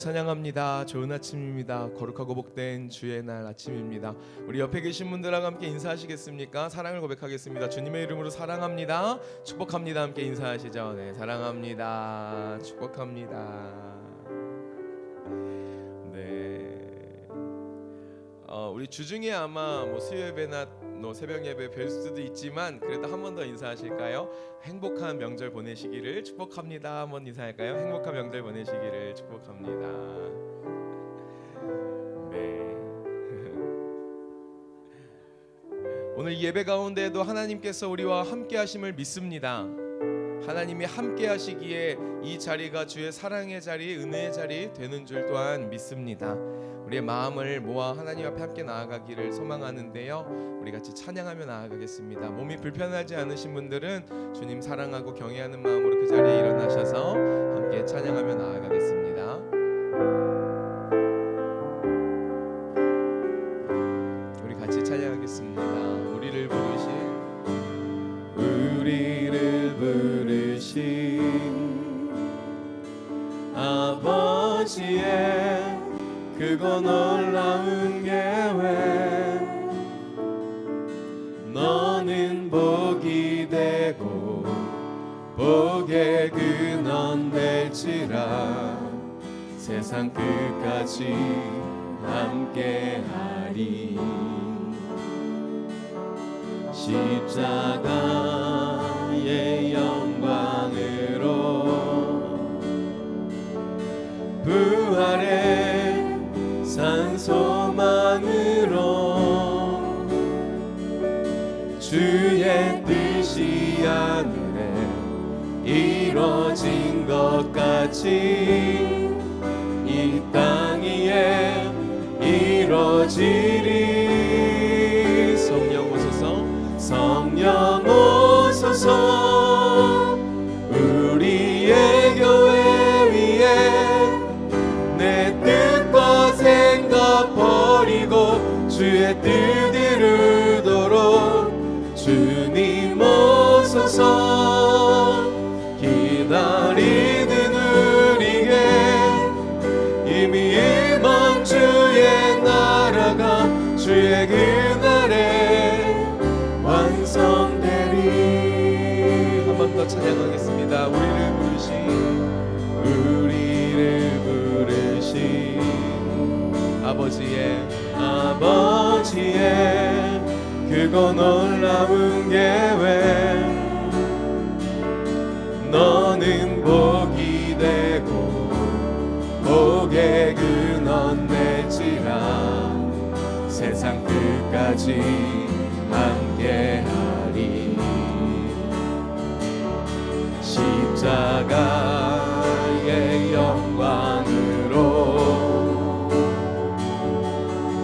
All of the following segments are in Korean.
찬양합니다. 좋은 아침입니다. 거룩하고 복된 주의 날 아침입니다. 우리 옆에 계신 분들하고 함께 인사하시겠습니까? 사랑을 고백하겠습니다. 주님의 이름으로 사랑합니다. 축복합니다. 함께 인사하시죠. 네, 사랑합니다. 축복합니다. 네, 우리 주중에 아마 수요 예배나 새벽 예배 뵐 수도 있지만 그래도 한 번 더 인사하실까요? 행복한 명절 보내시기를 축복합니다. 한번 인사할까요? 행복한 명절 보내시기를 축복합니다. 네. 오늘 예배 가운데에도 하나님께서 우리와 함께 하심을 믿습니다. 하나님이 함께 하시기에 이 자리가 주의 사랑의 자리, 은혜의 자리 되는 줄 또한 믿습니다. 우리의 마음을 모아 하나님 앞에 함께 나아가기를 소망하는데요, 우리 같이 찬양하며 나아가겠습니다. 몸이 불편하지 않으신 분들은 주님 사랑하고 경외하는 마음으로 그 자리에 일어나셔서 함께 찬양하며 나아가겠습니다. 우리 같이 찬양하겠습니다. 우리를 부르신 아버지의 그거 놀라운 계획, 너는 복이 되고 복의 근원 될지라, 세상 끝까지 함께하리. 십자가의 영광으로 부활의 산소망으로 주의 뜻이 하늘에 이루어진 것 같이 이 땅 위에 이루어지리. 성령 오소서, 성령 오소서, 우리의 교회 위에 내 뜻과 생각 버리고 주의 뜻 이루도록 주님 오소서. 기다리는 우리에게 이미 임한 주의 나라가 주의 그날에 완성되리. 한 번 더 찬양하겠습니다. 우리를 부르신 아버지의 그거 놀라운 계획, 너는 복이 되고 복의 근원 될지라, 세상 끝까지 함께하리. 십자가의 영광으로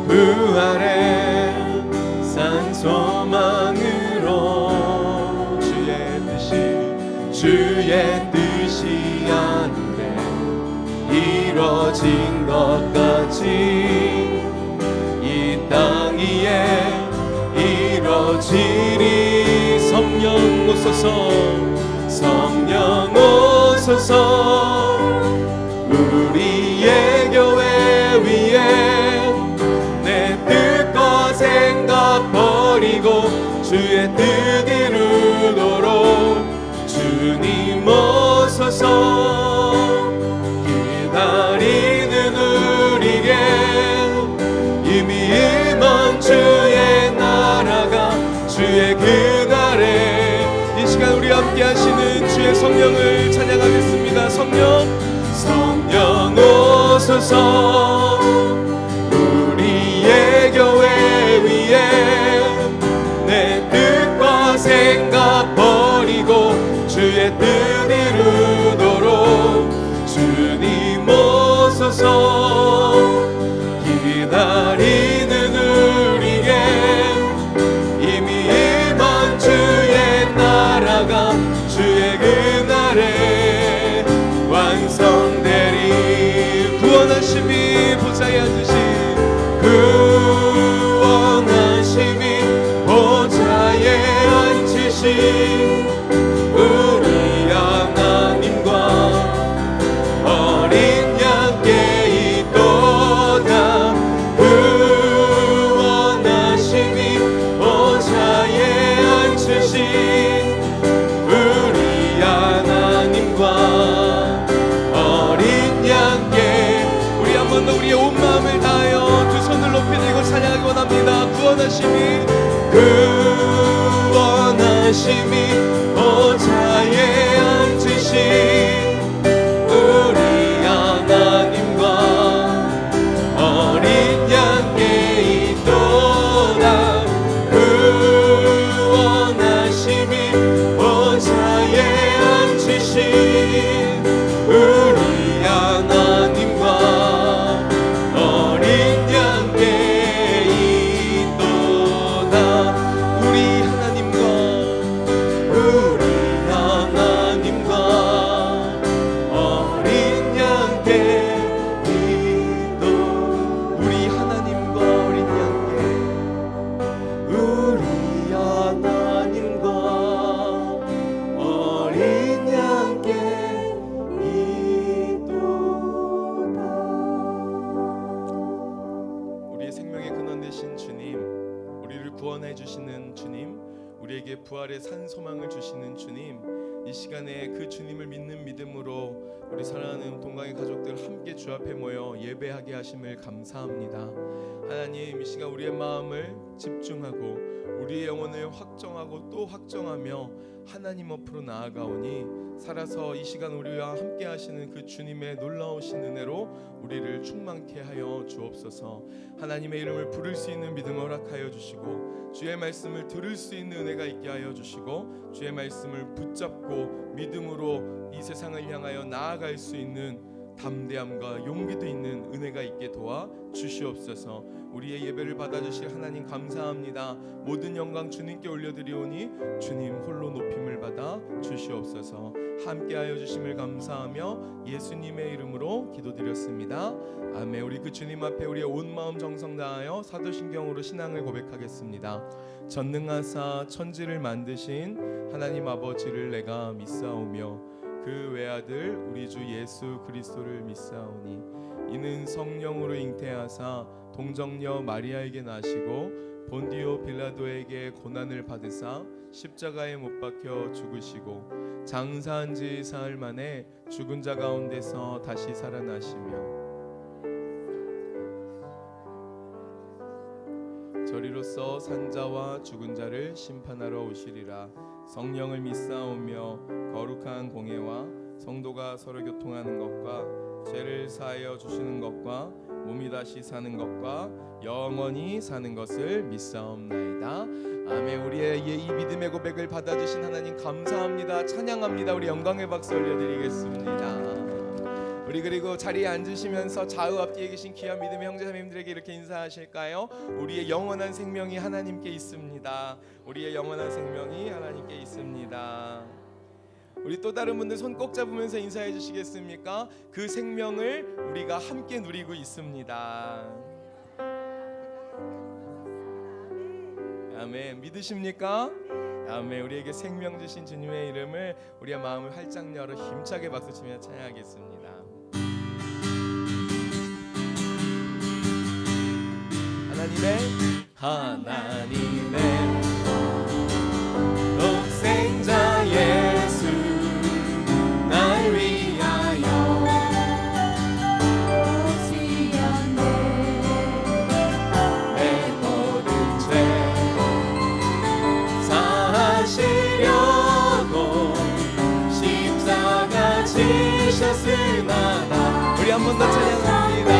부활의 산소망으로 주의 뜻이 하늘에 이루어진 것 같이 이 땅 위에 이루어지리. 성령 오소서, 성령 오소서, 우리의 교회 위에 내 뜻과 생각 버리고 주의 뜻 이루도록 주님 오소서. 기다리는 우리에게 이미 임한 주의 나라가 주의 그날에, 이 시간 우리 함께 하시는 주의 성령을 찬양하겠습니다. 성령 오소서, 우리의 교회 위에 내 뜻과 생각 버리고 주의 뜻 이루도록 주님 오소서. 기다리는 우리에게 이미 임한 주의 나라가 주의 그날에 완성되리. 구원하심이 보좌에 앉으신 우리 하나님과 어린 양께 번 더 우리의 온 마음을 다하여 두 손을 높이 들고 찬양하기 원합니다. 구원하심이 보좌에 앉으신 우리 하나님과 어린 양께 있도다. 구원하심이 보좌에 앉으신 우리 하나님과 어린 양께 있도다. 우리 하나님과 어린 양께 있도. 우리 하나님과 어린 양께, 우리 하나님과 어린 양께 있도다. 우리의 생명의 근원 되신 주님, 우리를 구원해 주시는 주님, 우리에게 부활의 산 소망을 주시는 주님, 이 시간에 그 주님을 믿는 믿음으로 우리 사랑하는 동강의 가족들 함께 주 앞에 모여 예배하게 하심을 감사합니다. 하나님, 이 시간 우리의 마음을 집중하고 우리의 영혼을 확정하고 또 확정하며 하나님 앞으로 나아가오니 살아서 이 시간 우리와 함께 하시는 그 주님의 놀라우신 은혜로 우리를 충만케 하여 주옵소서. 하나님의 이름을 부를 수 있는 믿음을 허락하여 주시고 주의 말씀을 들을 수 있는 은혜가 있게 하여 주시고 주의 말씀을 붙잡고 믿음으로 이 세상을 향하여 나아갈 수 있는 담대함과 용기도 있는 은혜가 있게 도와 주시옵소서. 우리의 예배를 받아주실 하나님 감사합니다. 모든 영광 주님께 올려드리오니 주님 홀로 높임을 받아 주시옵소서. 함께하여 주심을 감사하며 예수님의 이름으로 기도드렸습니다. 아멘. 우리 그 주님 앞에 우리의 온 마음 정성 다하여 사도신경으로 신앙을 고백하겠습니다. 전능하사 천지를 만드신 하나님 아버지를 내가 믿사오며 그 외아들 우리 주 예수 그리스도를 믿사오니 이는 성령으로 잉태하사 동정녀 마리아에게 나시고 본디오 빌라도에게 고난을 받으사 십자가에 못 박혀 죽으시고 장사한 지 사흘 만에 죽은 자 가운데서 다시 살아나시며 저리로서 산자와 죽은 자를 심판하러 오시리라. 성령을 믿사오며 거룩한 공예와 성도가 서로 교통하는 것과 죄를 사하여 주시는 것과 몸이 다시 사는 것과 영원히 사는 것을 믿사옵나이다. 아멘. 우리의 이 믿음의 고백을 받아주신 하나님 감사합니다. 찬양합니다. 우리 영광의 박수 올려드리겠습니다. 우리 그리고 자리에 앉으시면서 좌우 앞뒤에 계신 귀한 믿음의 형제자매님들에게 이렇게 인사하실까요? 우리의 영원한 생명이 하나님께 있습니다. 우리의 영원한 생명이 하나님께 있습니다. 우리 또 다른 분들 손 꼭 잡으면서 인사해 주시겠습니까? 그 생명을 우리가 함께 누리고 있습니다. 아멘. 믿으십니까? 아멘. 우리에게 생명 주신 주님의 이름을 우리의 마음을 활짝 열어 힘차게 박수치며 찬양하겠습니다. 하나님의 독생자 예수 날 위하여 오시었네. 내 모든 죄 사하시려고 십자가 지셨으나 우리 한 번 더 찬양합니다.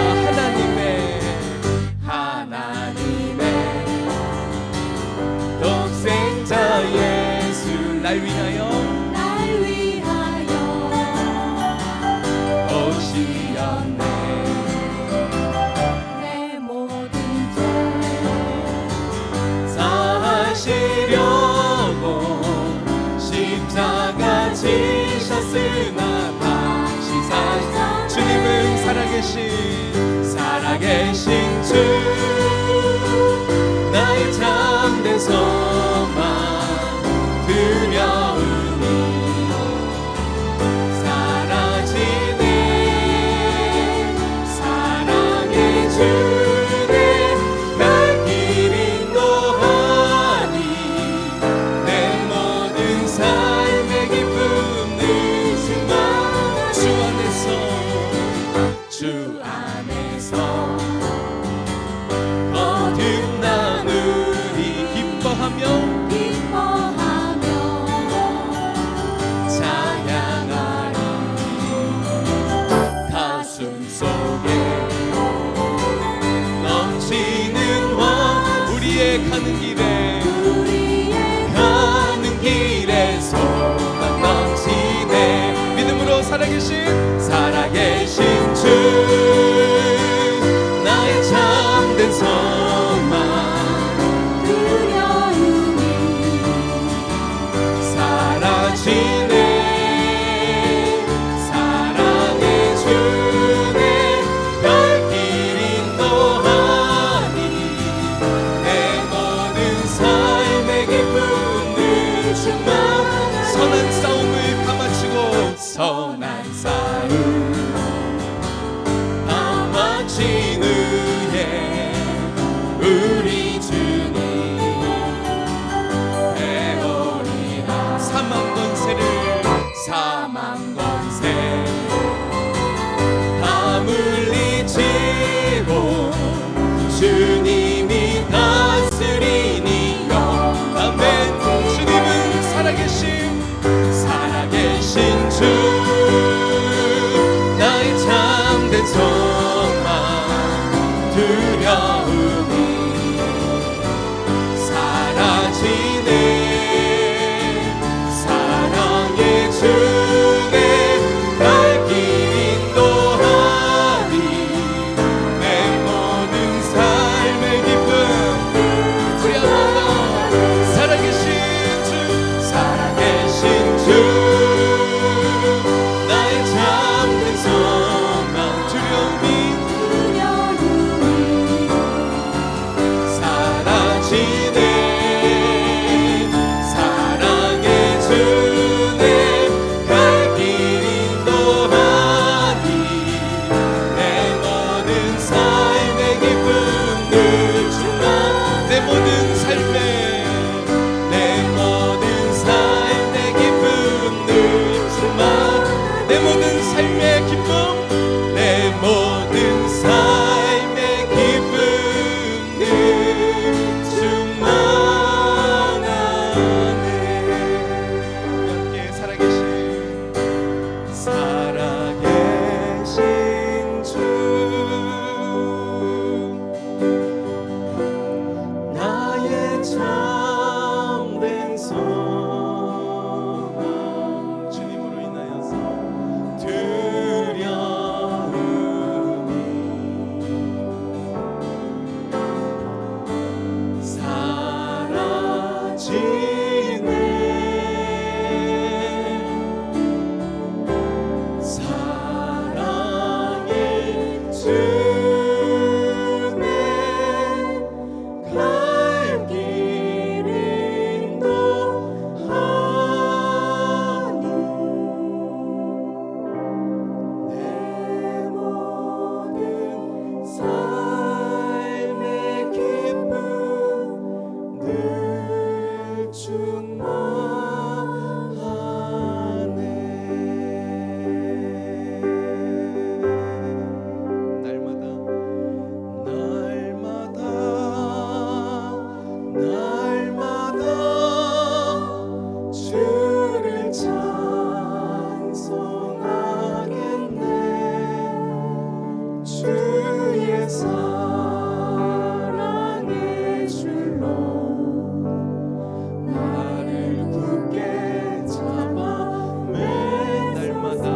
독생자 예수 날 위하여 오시었네. 내 모든 죄 사하시려고 십자가 지셨으나 다시 사신 주님은 살아계신 주 나의 참된 소망 두려움이 사라지네. 사랑의 주내 날 길 인도하니 내 모든 삶의 기쁨 능수만 주 주 안에서 거듭나누리 기뻐하며 찬양하리 가슴 속에 넘치는 와 우리의 가는 길에 소망 넘치네 믿음으로 살아계신 주 나의 참된 소망 두려움이 사라지네 사랑의 주네 별길 인도하니 내 모든 삶의 기쁨 늘 주만 선한 싸움을 감아치고 선한 싸움 감아친 후에 우리 주님 배우리라 사망 권세 다 물리치고 주님이 다스리니 아멘 주님은 살아계신 주 나의 참된 소망 두려움이 사라지네 사랑의 주내 발길 인도하리 내 모든 삶의 기쁨 우리 한번 더 살아계신 주 나의 참된 소망 두려움이 사라지네 사랑의 주내 발길 인도하니 내 모든 삶의 기쁨 늘 주만 내 모든 삶의 기쁨 늘 주만 내 모든 삶의 기쁨 내 모든 삶의 기쁨 늘 주만 안에 함께 살아계신 주 나의 참된 소망 주님으로 인하여서 두려움이 사라지네 사랑의 주내 갈 길 인도하니 내 모든 삶의 기쁨 늘 주만 안에 날마다 주를 찬송하겠네 주의 사랑의 줄로 나를 굳게 잡아 매 날마다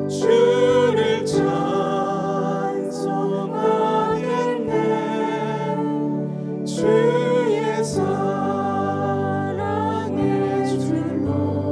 주를 찬송하겠네 주의 사랑의 줄로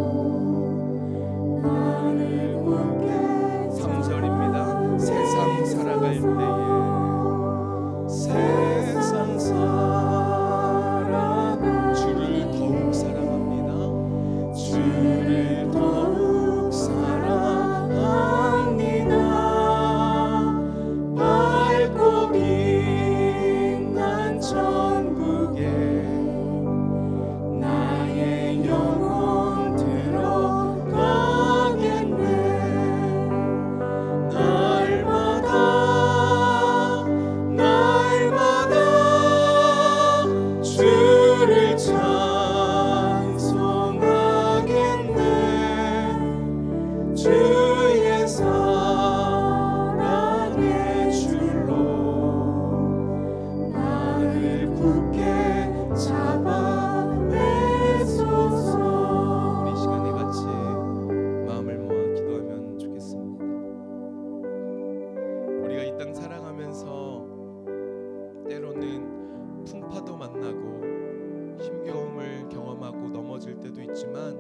있지만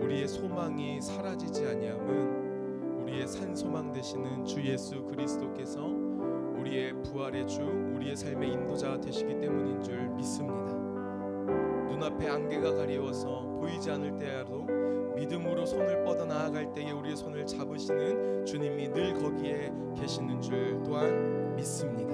우리의 소망이 사라지지 아니함은 우리의 산소망 되시는 주 예수 그리스도께서 우리의 부활의 주, 우리의 삶의 인도자 되시기 때문인 줄 믿습니다. 눈앞에 안개가 가리워서 보이지 않을 때라도 믿음으로 손을 뻗어 나아갈 때에 우리의 손을 잡으시는 주님이 늘 거기에 계시는 줄 또한 믿습니다.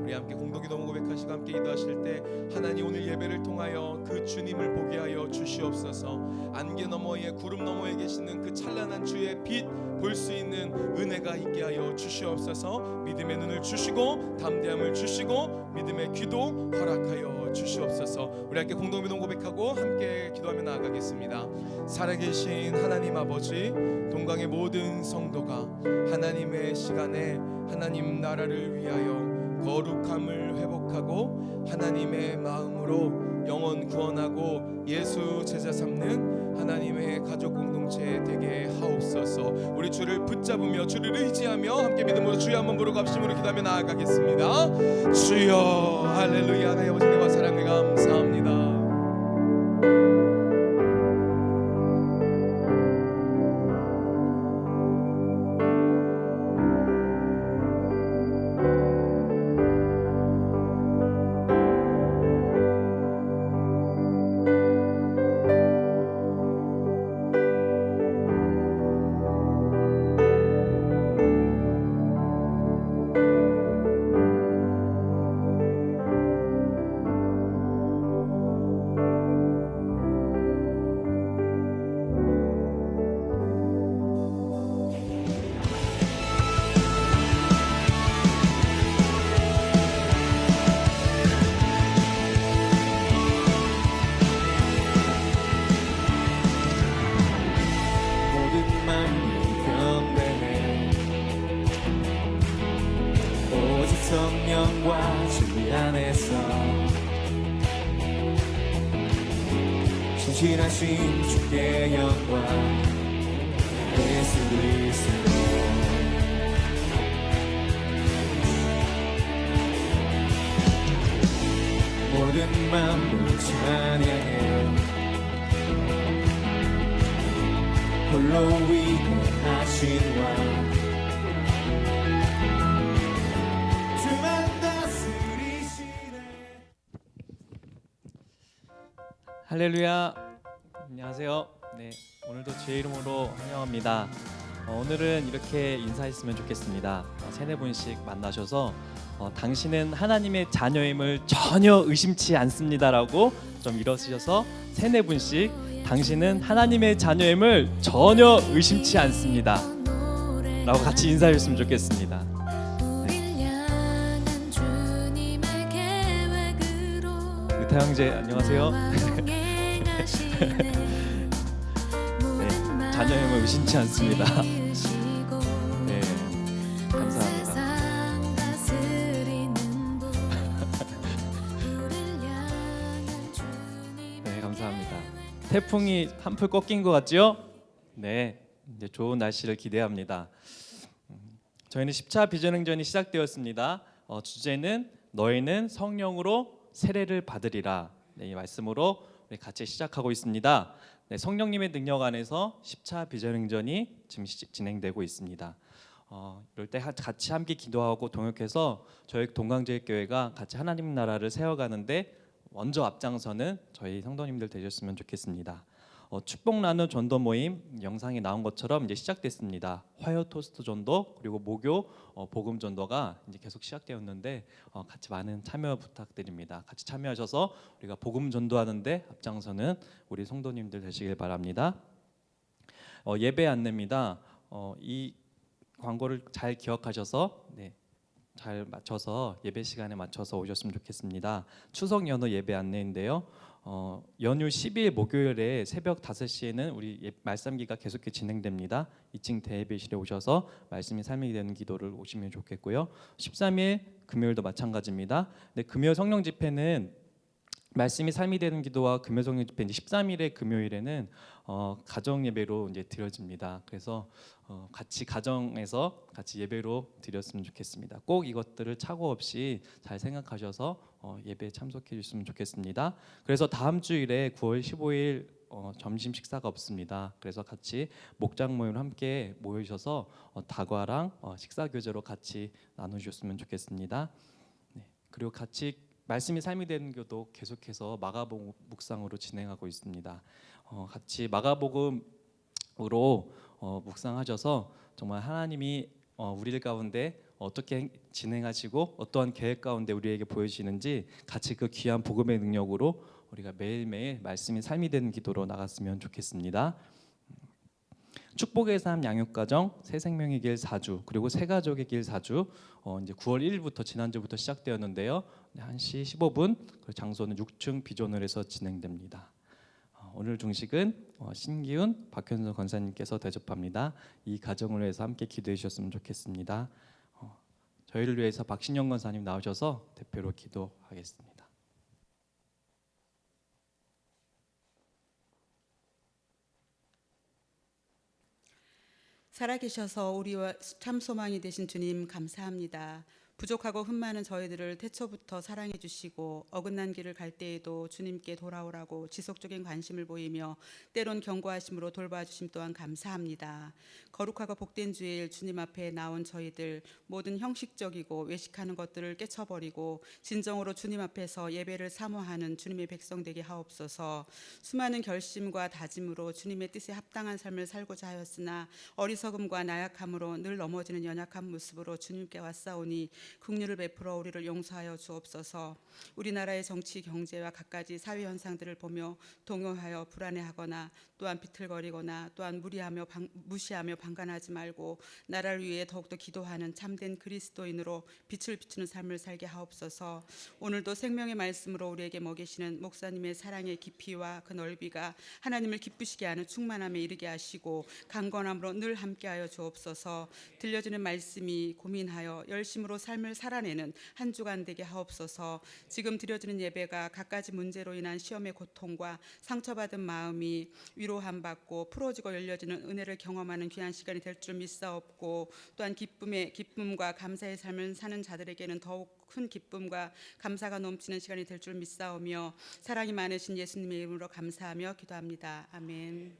우리 함께 공동기도 고백하시고 함께 기도하실 때 하나님 오늘 예배를 통하여 그 주님을 보게 하여 주시옵소서. 안개 너머에 구름 너머에 계시는 그 찬란한 주의 빛 볼 수 있는 은혜가 있게 하여 주시옵소서. 믿음의 눈을 주시고 담대함을 주시고 믿음의 귀도 허락하여 주시옵소서. 우리 함께 공동기도 고백하고 함께 기도하며 나아가겠습니다. 살아계신 하나님 아버지, 동강의 모든 성도가 하나님의 시간에 하나님 나라를 위하여 거룩함을 회복하고 하나님의 마음으로 영혼 구원하고 예수 제자 삼는 하나님의 가족 공동체 되게 하옵소서. 우리 주를 붙잡으며 주를 의지하며 함께 믿음으로 주여 한번 부르고 합심으로 기도하며 나아가겠습니다. 주여 할렐루야. 하나님 아버지 은혜와 사랑을 감사합니다. 성령과 주 안에서 신실하신 주께 영광 예수 그리스도 모든 마음으로 찬양해 홀로 위대하신 왕 할렐루야. 안녕하세요. 네, 오늘도 주의 이름으로 환영합니다. 오늘은 이렇게 인사했으면 좋겠습니다. 세네 분씩 만나셔서 당신은 하나님의 자녀임을 전혀 의심치 않습니다라고 좀 일어서셔서 세네 분씩 당신은 하나님의 자녀임을 전혀 의심치 않습니다 라고 같이 인사했으면 좋겠습니다. 의타 형제 안녕하세요. 네, 자녀임을 의심치 않습니다. 네, 감사합니다. 네, 감사합니다. 태풍이 한풀 꺾인 것 같죠? 네, 이제 좋은 날씨를 기대합니다. 저희는 10차 비전행전이 시작되었습니다. 주제는 너희는 성령으로 세례를 받으리라. 네, 이 말씀으로 우리 같이 시작하고 있습니다. 네, 성령님의 능력 안에서 10차 비전행전이 지금 진행되고 있습니다. 이럴 때 같이 함께 기도하고 동역해서 저희 동강제일교회가 같이 하나님 나라를 세워가는데 먼저 앞장서는 저희 성도님들 되셨으면 좋겠습니다. 축복 나누 전도 모임 영상이 나온 것처럼 이제 시작됐습니다. 화요 토스트 전도 그리고 목요 복음 전도가 이제 계속 시작되었는데 같이 많은 참여 부탁드립니다. 같이 참여하셔서 우리가 복음 전도하는데 앞장서는 우리 성도님들 되시길 바랍니다. 예배 안내입니다. 이 광고를 잘 기억하셔서 잘 맞춰서 예배 시간에 맞춰서 오셨으면 좋겠습니다. 추석 연휴 예배 안내인데요. 연휴 10일 목요일에 새벽 5시에는 우리 말씀기가 계속해 진행됩니다. 2층 대예배실에 오셔서 말씀이 삶이 되는 기도를 오시면 좋겠고요. 13일 금요일도 마찬가지입니다. 네, 금요 성령 집회는 말씀이 삶이 되는 기도와 금요 성령 집회 13일의 금요일에는 가정 예배로 이제 드려집니다. 그래서 같이 가정에서 같이 예배로 드렸으면 좋겠습니다. 꼭 이것들을 착오 없이 잘 생각하셔서 예배에 참석해 주셨으면 좋겠습니다. 그래서 다음 주일에 9월 15일 점심 식사가 없습니다. 그래서 같이 목장 모임 함께 모이셔서 다과랑 식사 교제로 같이 나누셨으면 좋겠습니다. 네, 그리고 같이 말씀이 삶이 되는 교도 계속해서 마가복음 묵상으로 진행하고 있습니다. 같이 마가복음으로 묵상하셔서 정말 하나님이 우리들 가운데 어떻게 진행하시고 어떠한 계획 가운데 우리에게 보여주시는지 같이 그 귀한 복음의 능력으로 우리가 매일매일 말씀이 삶이 되는 기도로 나갔으면 좋겠습니다. 축복의 삶 양육가정 새생명의 길 4주 그리고 새가족의 길 4주 이제 9월 1일부터 지난주부터 시작되었는데요. 1시 15분 장소는 6층 비존홀에서 진행됩니다. 오늘 중식은 신기훈 박현선 권사님께서 대접합니다. 이 가정을 위해서 함께 기도해 주셨으면 좋겠습니다. 저희를 위해서 박신영 권사님 나오셔서 대표로 기도하겠습니다. 살아계셔서 우리와 참 소망이 되신 주님 감사합니다. 부족하고 흠 많은 저희들을 태초부터 사랑해 주시고 어긋난 길을 갈 때에도 주님께 돌아오라고 지속적인 관심을 보이며 때론 경고하심으로 돌봐주심 또한 감사합니다. 거룩하고 복된 주일 주님 앞에 나온 저희들 모든 형식적이고 외식하는 것들을 깨쳐버리고 진정으로 주님 앞에서 예배를 사모하는 주님의 백성 되게 하옵소서. 수많은 결심과 다짐으로 주님의 뜻에 합당한 삶을 살고자 하였으나 어리석음과 나약함으로 늘 넘어지는 연약한 모습으로 주님께 왔사오니 긍휼을 베풀어 우리를 용서하여 주옵소서. 우리나라의 정치 경제와 갖가지 사회 현상들을 보며 동요하여 불안해하거나 또한 비틀거리거나 또한 무시하며 방관하지 말고 나라를 위해 더욱더 기도하는 참된 그리스도인으로 빛을 비추는 삶을 살게 하옵소서. 오늘도 생명의 말씀으로 우리에게 먹이시는 목사님의 사랑의 깊이와 그 넓이가 하나님을 기쁘시게 하는 충만함에 이르게 하시고 강건함으로 늘 함께하여 주옵소서. 들려주는 말씀이 고민하여 열심으로 삶을 살아내는 한 주간 되게 하옵소서. 지금 드려지는 예배가 갖가지 문제로 인한 시험의 고통과 상처받은 마음이 위로함 받고 풀어지고 열려지는 은혜를 경험하는 귀한 시간이 될 줄 믿사옵고 또한 기쁨과 감사의 삶을 사는 자들에게는 더욱 큰 기쁨과 감사가 넘치는 시간이 될 줄 믿사오며 사랑이 많으신 예수님의 이름으로 감사하며 기도합니다. 아멘.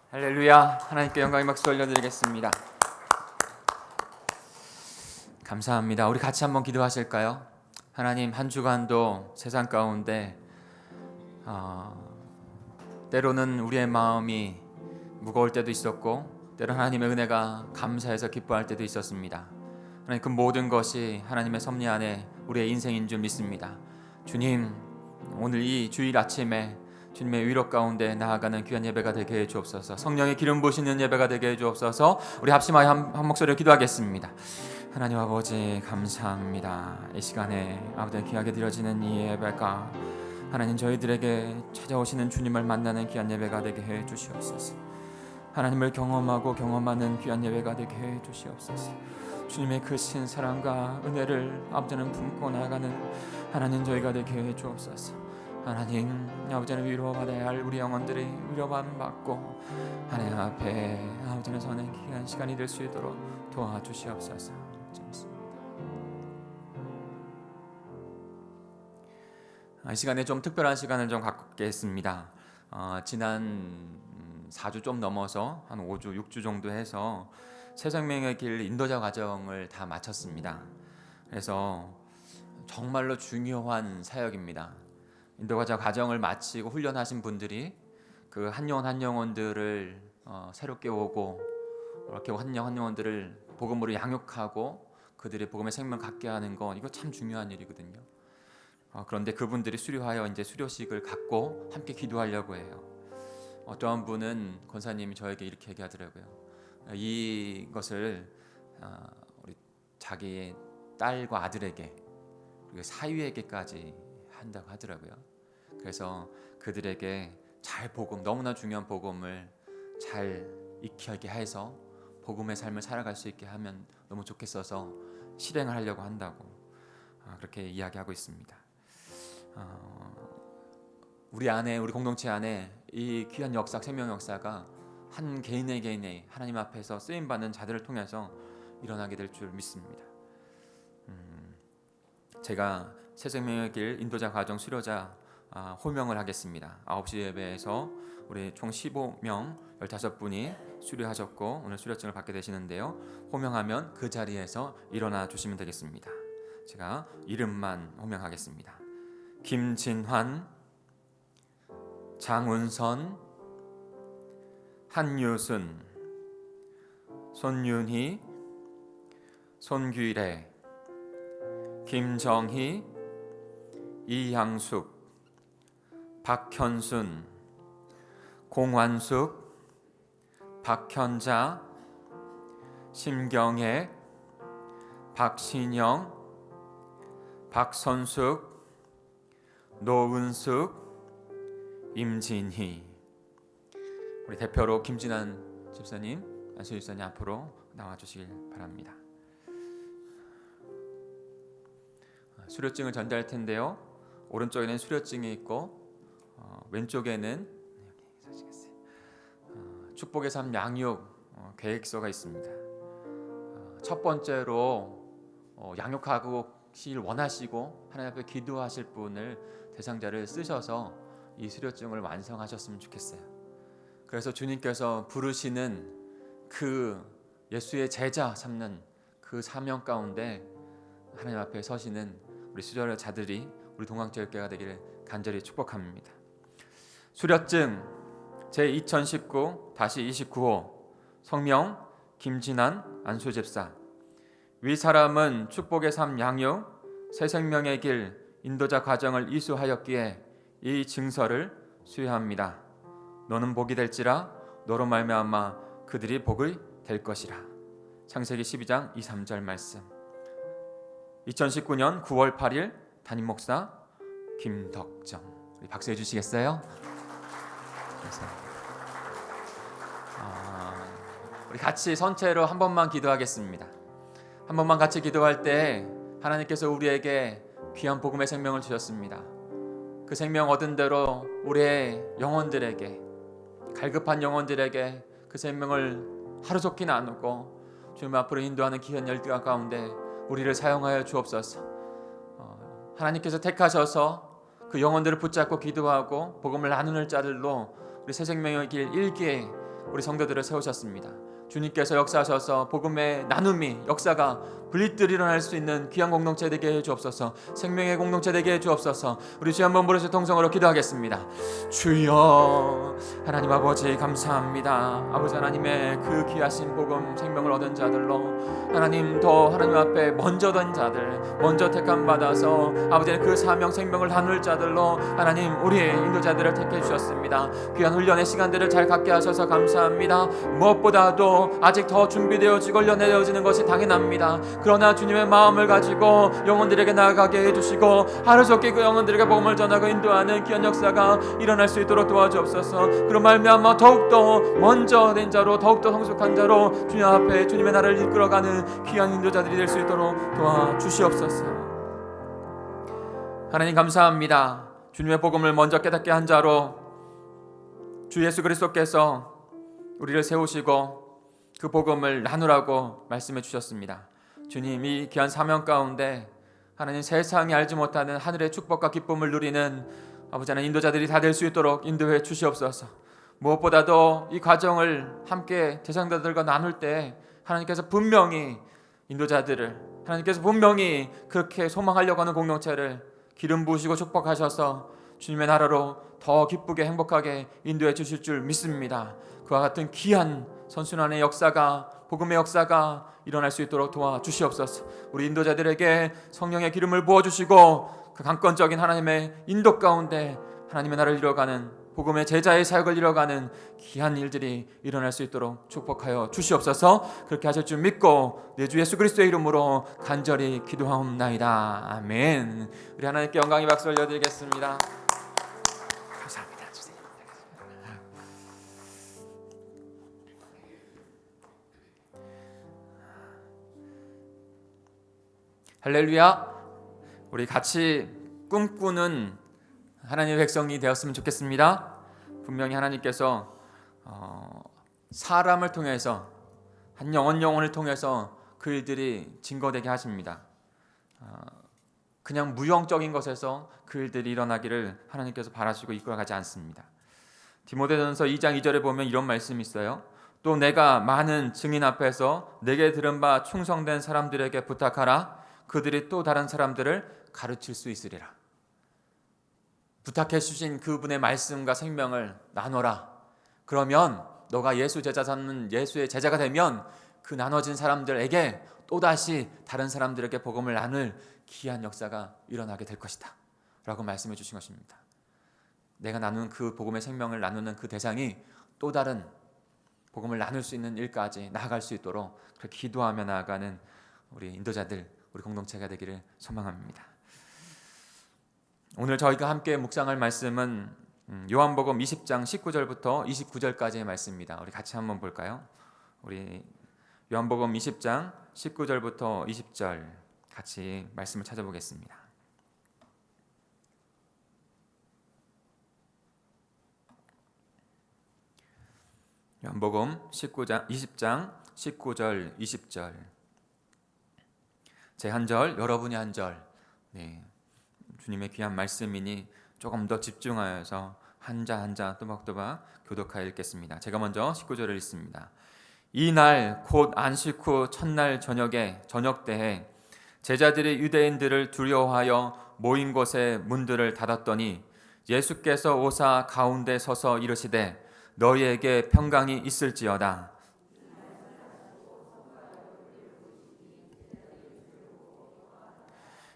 할렐루야. 하나님께 영광의 박수 올려드리겠습니다. 감사합니다. 우리 같이 한번 기도하실까요? 하나님, 한 주간도 세상 가운데 때로는 우리의 마음이 무거울 때도 있었고 때로는 하나님의 은혜가 감사해서 기뻐할 때도 있었습니다. 하나님, 그 모든 것이 하나님의 섭리 안에 우리의 인생인 줄 믿습니다. 주님, 오늘 이 주일 아침에 주님의 위로 가운데 나아가는 귀한 예배가 되게 해 주옵소서. 성령의 기름 부으시는 예배가 되게 해 주옵소서. 우리 합심하여 한 목소리로 기도하겠습니다. 하나님 아버지, 감사합니다. 이 시간에 아버지 귀하게 드려지는 이 예배가 하나님 저희들에게 찾아오시는 주님을 만나는 귀한 예배가 되게 해 주시옵소서. 하나님을 경험하고 경험하는 귀한 예배가 되게 해 주시옵소서. 주님의 크신 사랑과 은혜를 아버지는 품고 나아가는 하나님 저희가 되게 해 주옵소서. 하나님, 아버지는 위로받아야 할 우리 영혼들이 위로만 받고 하나님 앞에 아버지는 서는 귀한 시간이 될 수 있도록 도와주시옵소서. 이 시간에 좀 특별한 시간을 좀 갖겠습니다. 지난 4주 좀 넘어서 한 5주, 6주 정도 해서 새생명의 길 인도자 과정을 다 마쳤습니다. 그래서 정말로 중요한 사역입니다. 인도자 과정을 마치고 훈련하신 분들이 그 한 영혼 한 영혼들을 새롭게 오고 이렇게 한 영혼 한 영혼들을 복음으로 양육하고 그들의 복음의 생명 갖게 하는 거, 이거 참 중요한 일이거든요. 그런데 그분들이 수료하여 이제 수료식을 갖고 함께 기도하려고 해요. 어떠한 분은 권사님이 저에게 이렇게 얘기하더라고요. 이것을 우리 자기의 딸과 아들에게 그리고 사위에게까지 한다고 하더라고요. 그래서 그들에게 잘 복음, 너무나 중요한 복음을 잘 익히게 해서 복음의 삶을 살아갈 수 있게 하면 너무 좋겠어서 실행을 하려고 한다고 그렇게 이야기하고 있습니다. 우리 안에, 우리 공동체 안에 이 귀한 역사, 생명 역사가 한 개인의 하나님 앞에서 쓰임 받는 자들을 통해서 일어나게 될 줄 믿습니다. 제가 새생명의 길 인도자 과정 수료자 호명을 하겠습니다. 9시 예배에서 우리 총 15명 15분이 수료하셨고 오늘 수료증을 받게 되시는데요. 호명하면 그 자리에서 일어나 주시면 되겠습니다. 제가 이름만 호명하겠습니다. 김진환, 장운선, 한유순, 손윤희, 손규래, 김정희, 이향숙, 박현순, 공환숙, 박현자, 심경애, 박신영, 박선숙, 노은숙, 임진희. 우리 대표로 김진환 집사님, 안수 집사님 앞으로 나와주시길 바랍니다. 수료증을 전달할 텐데요. 오른쪽에는 수료증이 있고 왼쪽에는 축복의 삶 양육 계획서가 있습니다. 첫 번째로 양육하시길 원하시고 하나님 앞에 기도하실 분을 대상자를 쓰셔서 이 수료증을 완성하셨으면 좋겠어요. 그래서 주님께서 부르시는 그 예수의 제자 삼는 그 사명 가운데 하나님 앞에 서시는 우리 수료자들이 우리 동학제일교회가 되기를 간절히 축복합니다. 수료증 제2019-29호 성명 김진환 안수집사. 위 사람은 축복의 삶 양육 새생명의 길 인도자 과정을 이수하였기에 이 증서를 수여합니다. 너는 복이 될지라 너로 말미암아 그들이 복이 될 것이라. 창세기 12장 2-3절 말씀. 2019년 9월 8일 담임 목사 김덕정. 우리 박수해 주시겠어요? 우리 같이 선체로 한 번만 기도하겠습니다. 한 번만 같이 기도할 때 하나님께서 우리에게 귀한 복음의 생명을 주셨습니다. 그 생명 얻은 대로 우리의 영혼들에게, 갈급한 영혼들에게 그 생명을 하루속히 나누고 주님 앞으로 인도하는 귀한 열두가 가운데 우리를 사용하여 주옵소서. 하나님께서 택하셔서 그 영혼들을 붙잡고 기도하고 복음을 나누는 자들로 우리 새생명의 길 1기에 우리 성도들을 세우셨습니다. 주님께서 역사하셔서 복음의 나눔이 역사가 불빛들이 일어날 수 있는 귀한 공동체 되게 해주옵소서. 생명의 공동체 되게 해주옵소서. 우리 주여 한번 부르셔 통성으로 기도하겠습니다. 주여 하나님 아버지 감사합니다. 아버지 하나님의 그 귀하신 복음 생명을 얻은 자들로 하나님 더 하나님 앞에 먼저 던 자들 먼저 택함 받아서 아버지의 그 사명 생명을 나눌 자들로 하나님 우리의 인도자들을 택해 주셨습니다. 귀한 훈련의 시간들을 잘 갖게 하셔서 감사합니다. 무엇보다도 아직 더 준비되어지고 훈련되어지는 것이 당연합니다. 그러나 주님의 마음을 가지고 영혼들에게 나아가게 해주시고 하루속히 그 영혼들에게 복음을 전하고 인도하는 귀한 역사가 일어날 수 있도록 도와주옵소서. 그로 말미암아 더욱더 먼저 된 자로 더욱더 성숙한 자로 주님 앞에 주님의 나라를 이끌어가는 귀한 인도자들이 될 수 있도록 도와주시옵소서. 하나님 감사합니다. 주님의 복음을 먼저 깨닫게 한 자로 주 예수 그리스도께서 우리를 세우시고 그 복음을 나누라고 말씀해 주셨습니다. 주님 이 귀한 사명 가운데 하나님 세상이 알지 못하는 하늘의 축복과 기쁨을 누리는 아버지 하나님 인도자들이 다 될 수 있도록 인도해 주시옵소서. 무엇보다도 이 과정을 함께 대상자들과 나눌 때 하나님께서 분명히 인도자들을 하나님께서 분명히 그렇게 소망하려고 하는 공동체를 기름 부으시고 축복하셔서 주님의 나라로 더 기쁘게 행복하게 인도해 주실 줄 믿습니다. 그와 같은 귀한 선순환의 역사가 복음의 역사가 일어날 수 있도록 도와주시옵소서. 우리 인도자들에게 성령의 기름을 부어주시고 그 강권적인 하나님의 인도 가운데 하나님의 나라를 이뤄가는 복음의 제자의 사역을 이뤄가는 귀한 일들이 일어날 수 있도록 축복하여 주시옵소서. 그렇게 하실 줄 믿고 내 주 예수 그리스도의 이름으로 간절히 기도하옵나이다. 아멘. 우리 하나님께 영광의 박수 올려드리겠습니다. 감사합니다. 주님. 할렐루야. 우리 같이 꿈꾸는 하나님의 백성이 되었으면 좋겠습니다. 분명히 하나님께서 사람을 통해서 한 영혼을 통해서 그 일들이 증거되게 하십니다. 그냥 무형적인 것에서 그 일들이 일어나기를 하나님께서 바라시고 이끌어가지 않습니다. 디모데전서 2장 2절에 보면 이런 말씀이 있어요. 또 내가 많은 증인 앞에서 내게 들은 바 충성된 사람들에게 부탁하라. 그들이 또 다른 사람들을 가르칠 수 있으리라. 부탁해 주신 그분의 말씀과 생명을 나눠라. 그러면 너가 예수의 제자가 되면 그 나눠진 사람들에게 또다시 다른 사람들에게 복음을 나눌 귀한 역사가 일어나게 될 것이다 라고 말씀해 주신 것입니다. 내가 나누는 그 복음의 생명을 나누는 그 대상이 또 다른 복음을 나눌 수 있는 일까지 나아갈 수 있도록 그렇게 기도하며 나아가는 우리 인도자들, 우리 공동체가 되기를 소망합니다. 오늘 저희가 함께 묵상할 말씀은 요한복음 20장 19절부터 29절까지의 말씀입니다. 우리 같이 한번 볼까요? 우리 요한복음 20장 19절부터 20절 같이 말씀을 찾아보겠습니다. 요한복음 20장 19절 20절 제 한 절, 여러분이 한 절. 네. 주님의 귀한 말씀이니 조금 더 집중하여서 한자 한자 또박또박 교독하여 읽겠습니다. 제가 먼저 19절을 읽습니다. 이날 곧 안식 후 첫날 저녁 때에 제자들이 유대인들을 두려워하여 모인 곳에 문들을 닫았더니 예수께서 오사 가운데 서서 이르시되 너희에게 평강이 있을지어다.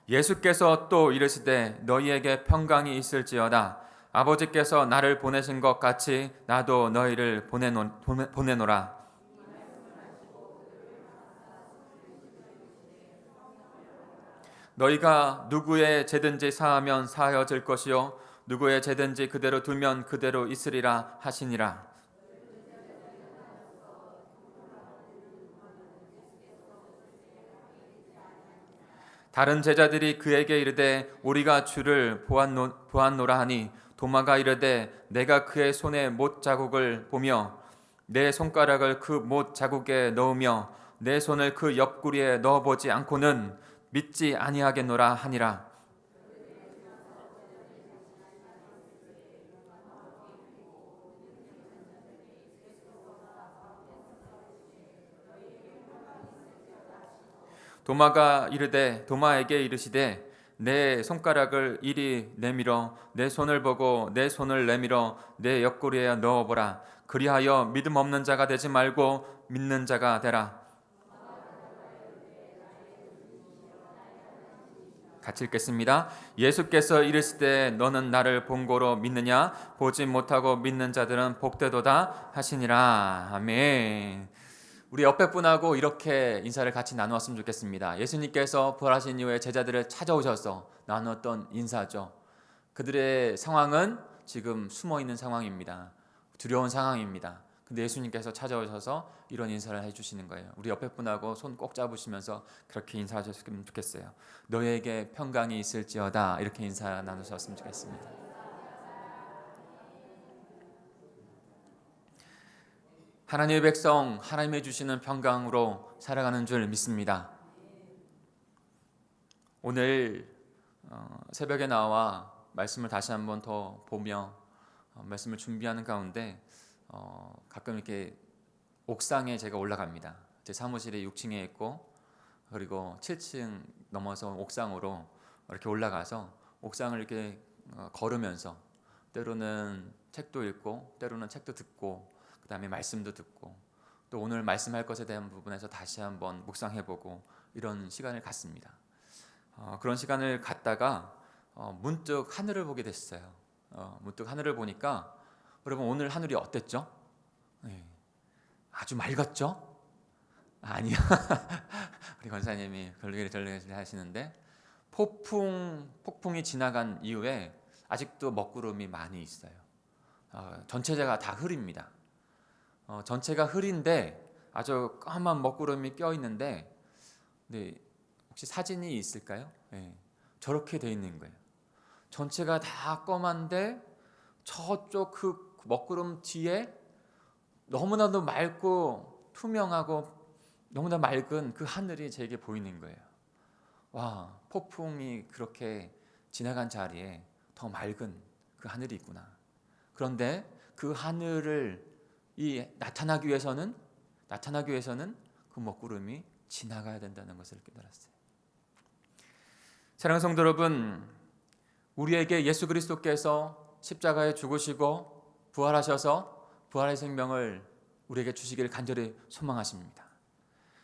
예수께서 또 이르시되 너희에게 평강이 있을지어다. 아버지께서 나를 보내신 것 같이 나도 너희를 보내노라. 너희가 누구의 죄든지 사하면 사하여질 것이요 누구의 죄든지 그대로 두면 그대로 있으리라 하시니라. 다른 제자들이 그에게 이르되 우리가 주를 보았노라 하니 도마가 이르되 내가 그의 손에 못 자국을 보며 내 손가락을 그 못 자국에 넣으며 내 손을 그 옆구리에 넣어보지 않고는 믿지 아니하겠노라 하니라. 도마에게 이르시되 내 손가락을 이리 내밀어 내 손을 보고 내 손을 내밀어 내 옆구리에 넣어보라. 그리하여 믿음 없는 자가 되지 말고 믿는 자가 되라. 같이 읽겠습니다. 예수께서 이르시되 너는 나를 본고로 믿느냐? 보지 못하고 믿는 자들은 복되도다 하시니라. 아멘. 우리 옆에 분하고 이렇게 인사를 같이 나누었으면 좋겠습니다. 예수님께서 부활하신 이후에 제자들을 찾아오셔서 나누었던 인사죠. 그들의 상황은 지금 숨어있는 상황입니다. 두려운 상황입니다. 근데 예수님께서 찾아오셔서 이런 인사를 해주시는 거예요. 우리 옆에 분하고 손 꼭 잡으시면서 그렇게 인사하셨으면 좋겠어요. 너에게 평강이 있을지어다. 이렇게 인사 나누셨으면 좋겠습니다. 하나님의 백성, 하나님이 주시는 평강으로 살아가는 줄 믿습니다. 오늘 새벽에 나와 말씀을 다시 한번 더 보며 말씀을 준비하는 가운데 가끔 이렇게 옥상에 제가 올라갑니다. 제 사무실이 6층에 있고 그리고 7층 넘어서 옥상으로 이렇게 올라가서 옥상을 이렇게 걸으면서 때로는 책도 읽고 때로는 책도 듣고 그 다음에 말씀도 듣고 또 오늘 말씀할 것에 대한 부분에서 다시 한번 묵상해보고 이런 시간을 갖습니다. 그런 시간을 갖다가 문득 하늘을 보게 됐어요. 문득 하늘을 보니까 여러분 오늘 하늘이 어땠죠? 네. 아주 맑았죠? 아니요. 우리 권사님이 걸리게 하시는데 폭풍이 지나간 이후에 아직도 먹구름이 많이 있어요. 전체가 다 흐립니다. 전체가 흐린데 아주 까만 먹구름이 껴 있는데 네, 혹시 사진이 있을까요? 네, 저렇게 돼 있는 거예요. 전체가 다 검은데 저쪽 그 먹구름 뒤에 너무나도 맑고 투명하고 너무나 맑은 그 하늘이 제게 보이는 거예요. 와, 폭풍이 그렇게 지나간 자리에 더 맑은 그 하늘이 있구나. 그런데 그 하늘을 나타나기 위해서는 그 먹구름이 지나가야 된다는 것을 깨달았어요. 사랑하는 성도 여러분, 우리에게 예수 그리스도께서 십자가에 죽으시고 부활하셔서 부활의 생명을 우리에게 주시기를 간절히 소망하십니다.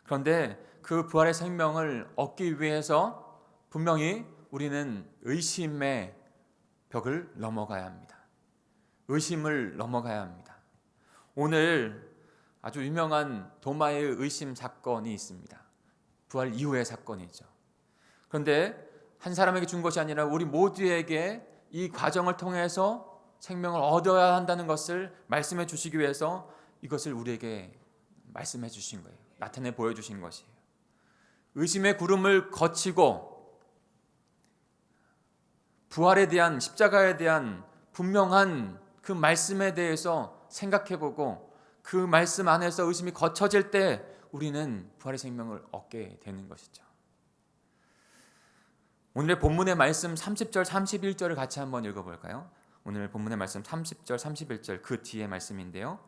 그런데 그 부활의 생명을 얻기 위해서 분명히 우리는 의심의 벽을 넘어가야 합니다. 의심을 넘어가야 합니다. 오늘 아주 유명한 도마의 의심 사건이 있습니다. 부활 이후의 사건이죠. 그런데 한 사람에게 준 것이 아니라 우리 모두에게 이 과정을 통해서 생명을 얻어야 한다는 것을 말씀해 주시기 위해서 이것을 우리에게 말씀해 주신 거예요. 나타내 보여주신 것이에요. 의심의 구름을 거치고 부활에 대한 십자가에 대한 분명한 그 말씀에 대해서 생각해보고 그 말씀 안에서 의심이 거쳐질 때 우리는 부활의 생명을 얻게 되는 것이죠. 오늘의 본문의 말씀 30절 31절을 같이 한번 읽어볼까요? 오늘 본문의 말씀 30절 31절 그 뒤에 말씀인데요.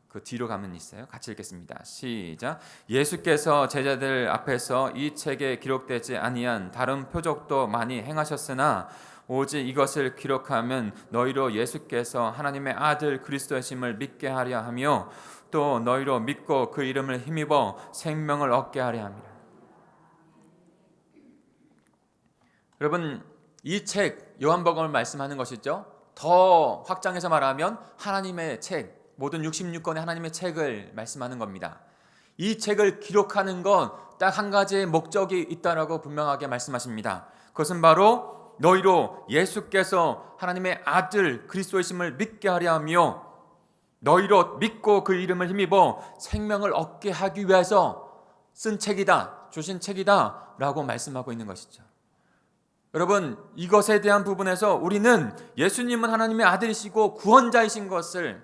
그 뒤로 가면 있어요. 같이 읽겠습니다. 시작. 예수께서 제자들 앞에서 이 책에 기록되지 아니한 다른 표적도 많이 행하셨으나 오직 이것을 기록하면 너희로 예수께서 하나님의 아들 그리스도이심을 믿게 하려 하며 또 너희로 믿고 그 이름을 힘입어 생명을 얻게 하려 함이라. 여러분, 이 책 요한복음을 말씀하는 것이죠. 더 확장해서 말하면 하나님의 책, 모든 66권의 하나님의 책을 말씀하는 겁니다. 이 책을 기록하는 건 딱 한 가지의 목적이 있다라고 분명하게 말씀하십니다. 그것은 바로 너희로 예수께서 하나님의 아들 그리스도이심을 믿게 하려 하며 너희로 믿고 그 이름을 힘입어 생명을 얻게 하기 위해서 쓴 책이다, 주신 책이다 라고 말씀하고 있는 것이죠. 여러분, 이것에 대한 부분에서 우리는 예수님은 하나님의 아들이시고 구원자이신 것을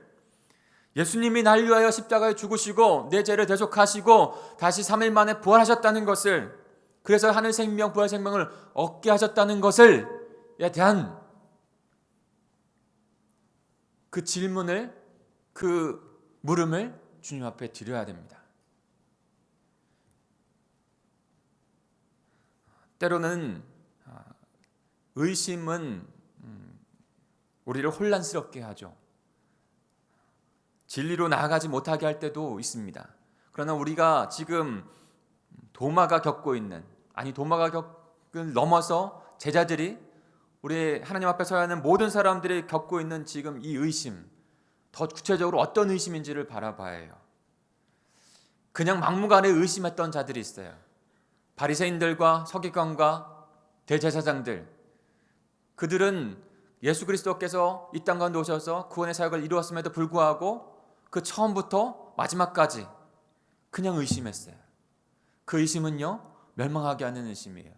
예수님이 날 위하여 십자가에 죽으시고 내 죄를 대속하시고 다시 3일 만에 부활하셨다는 것을, 그래서 하늘 생명, 부활 생명을 얻게 하셨다는 것을에 대한 그 질문을, 그 물음을 주님 앞에 드려야 됩니다. 때로는 의심은 우리를 혼란스럽게 하죠. 진리로 나아가지 못하게 할 때도 있습니다. 그러나 우리가 지금 도마가 겪고 있는, 아니 도마가 겪을 넘어서 제자들이, 우리 하나님 앞에 서야 하는 모든 사람들이 겪고 있는 지금 이 의심, 더 구체적으로 어떤 의심인지를 바라봐야 해요. 그냥 막무가내 의심했던 자들이 있어요. 바리새인들과 서기관과 대제사장들, 그들은 예수 그리스도께서 이 땅 가운데 오셔서 구원의 사역을 이루었음에도 불구하고 그 처음부터 마지막까지 그냥 의심했어요. 그 의심은요, 멸망하게 하는 의심이에요.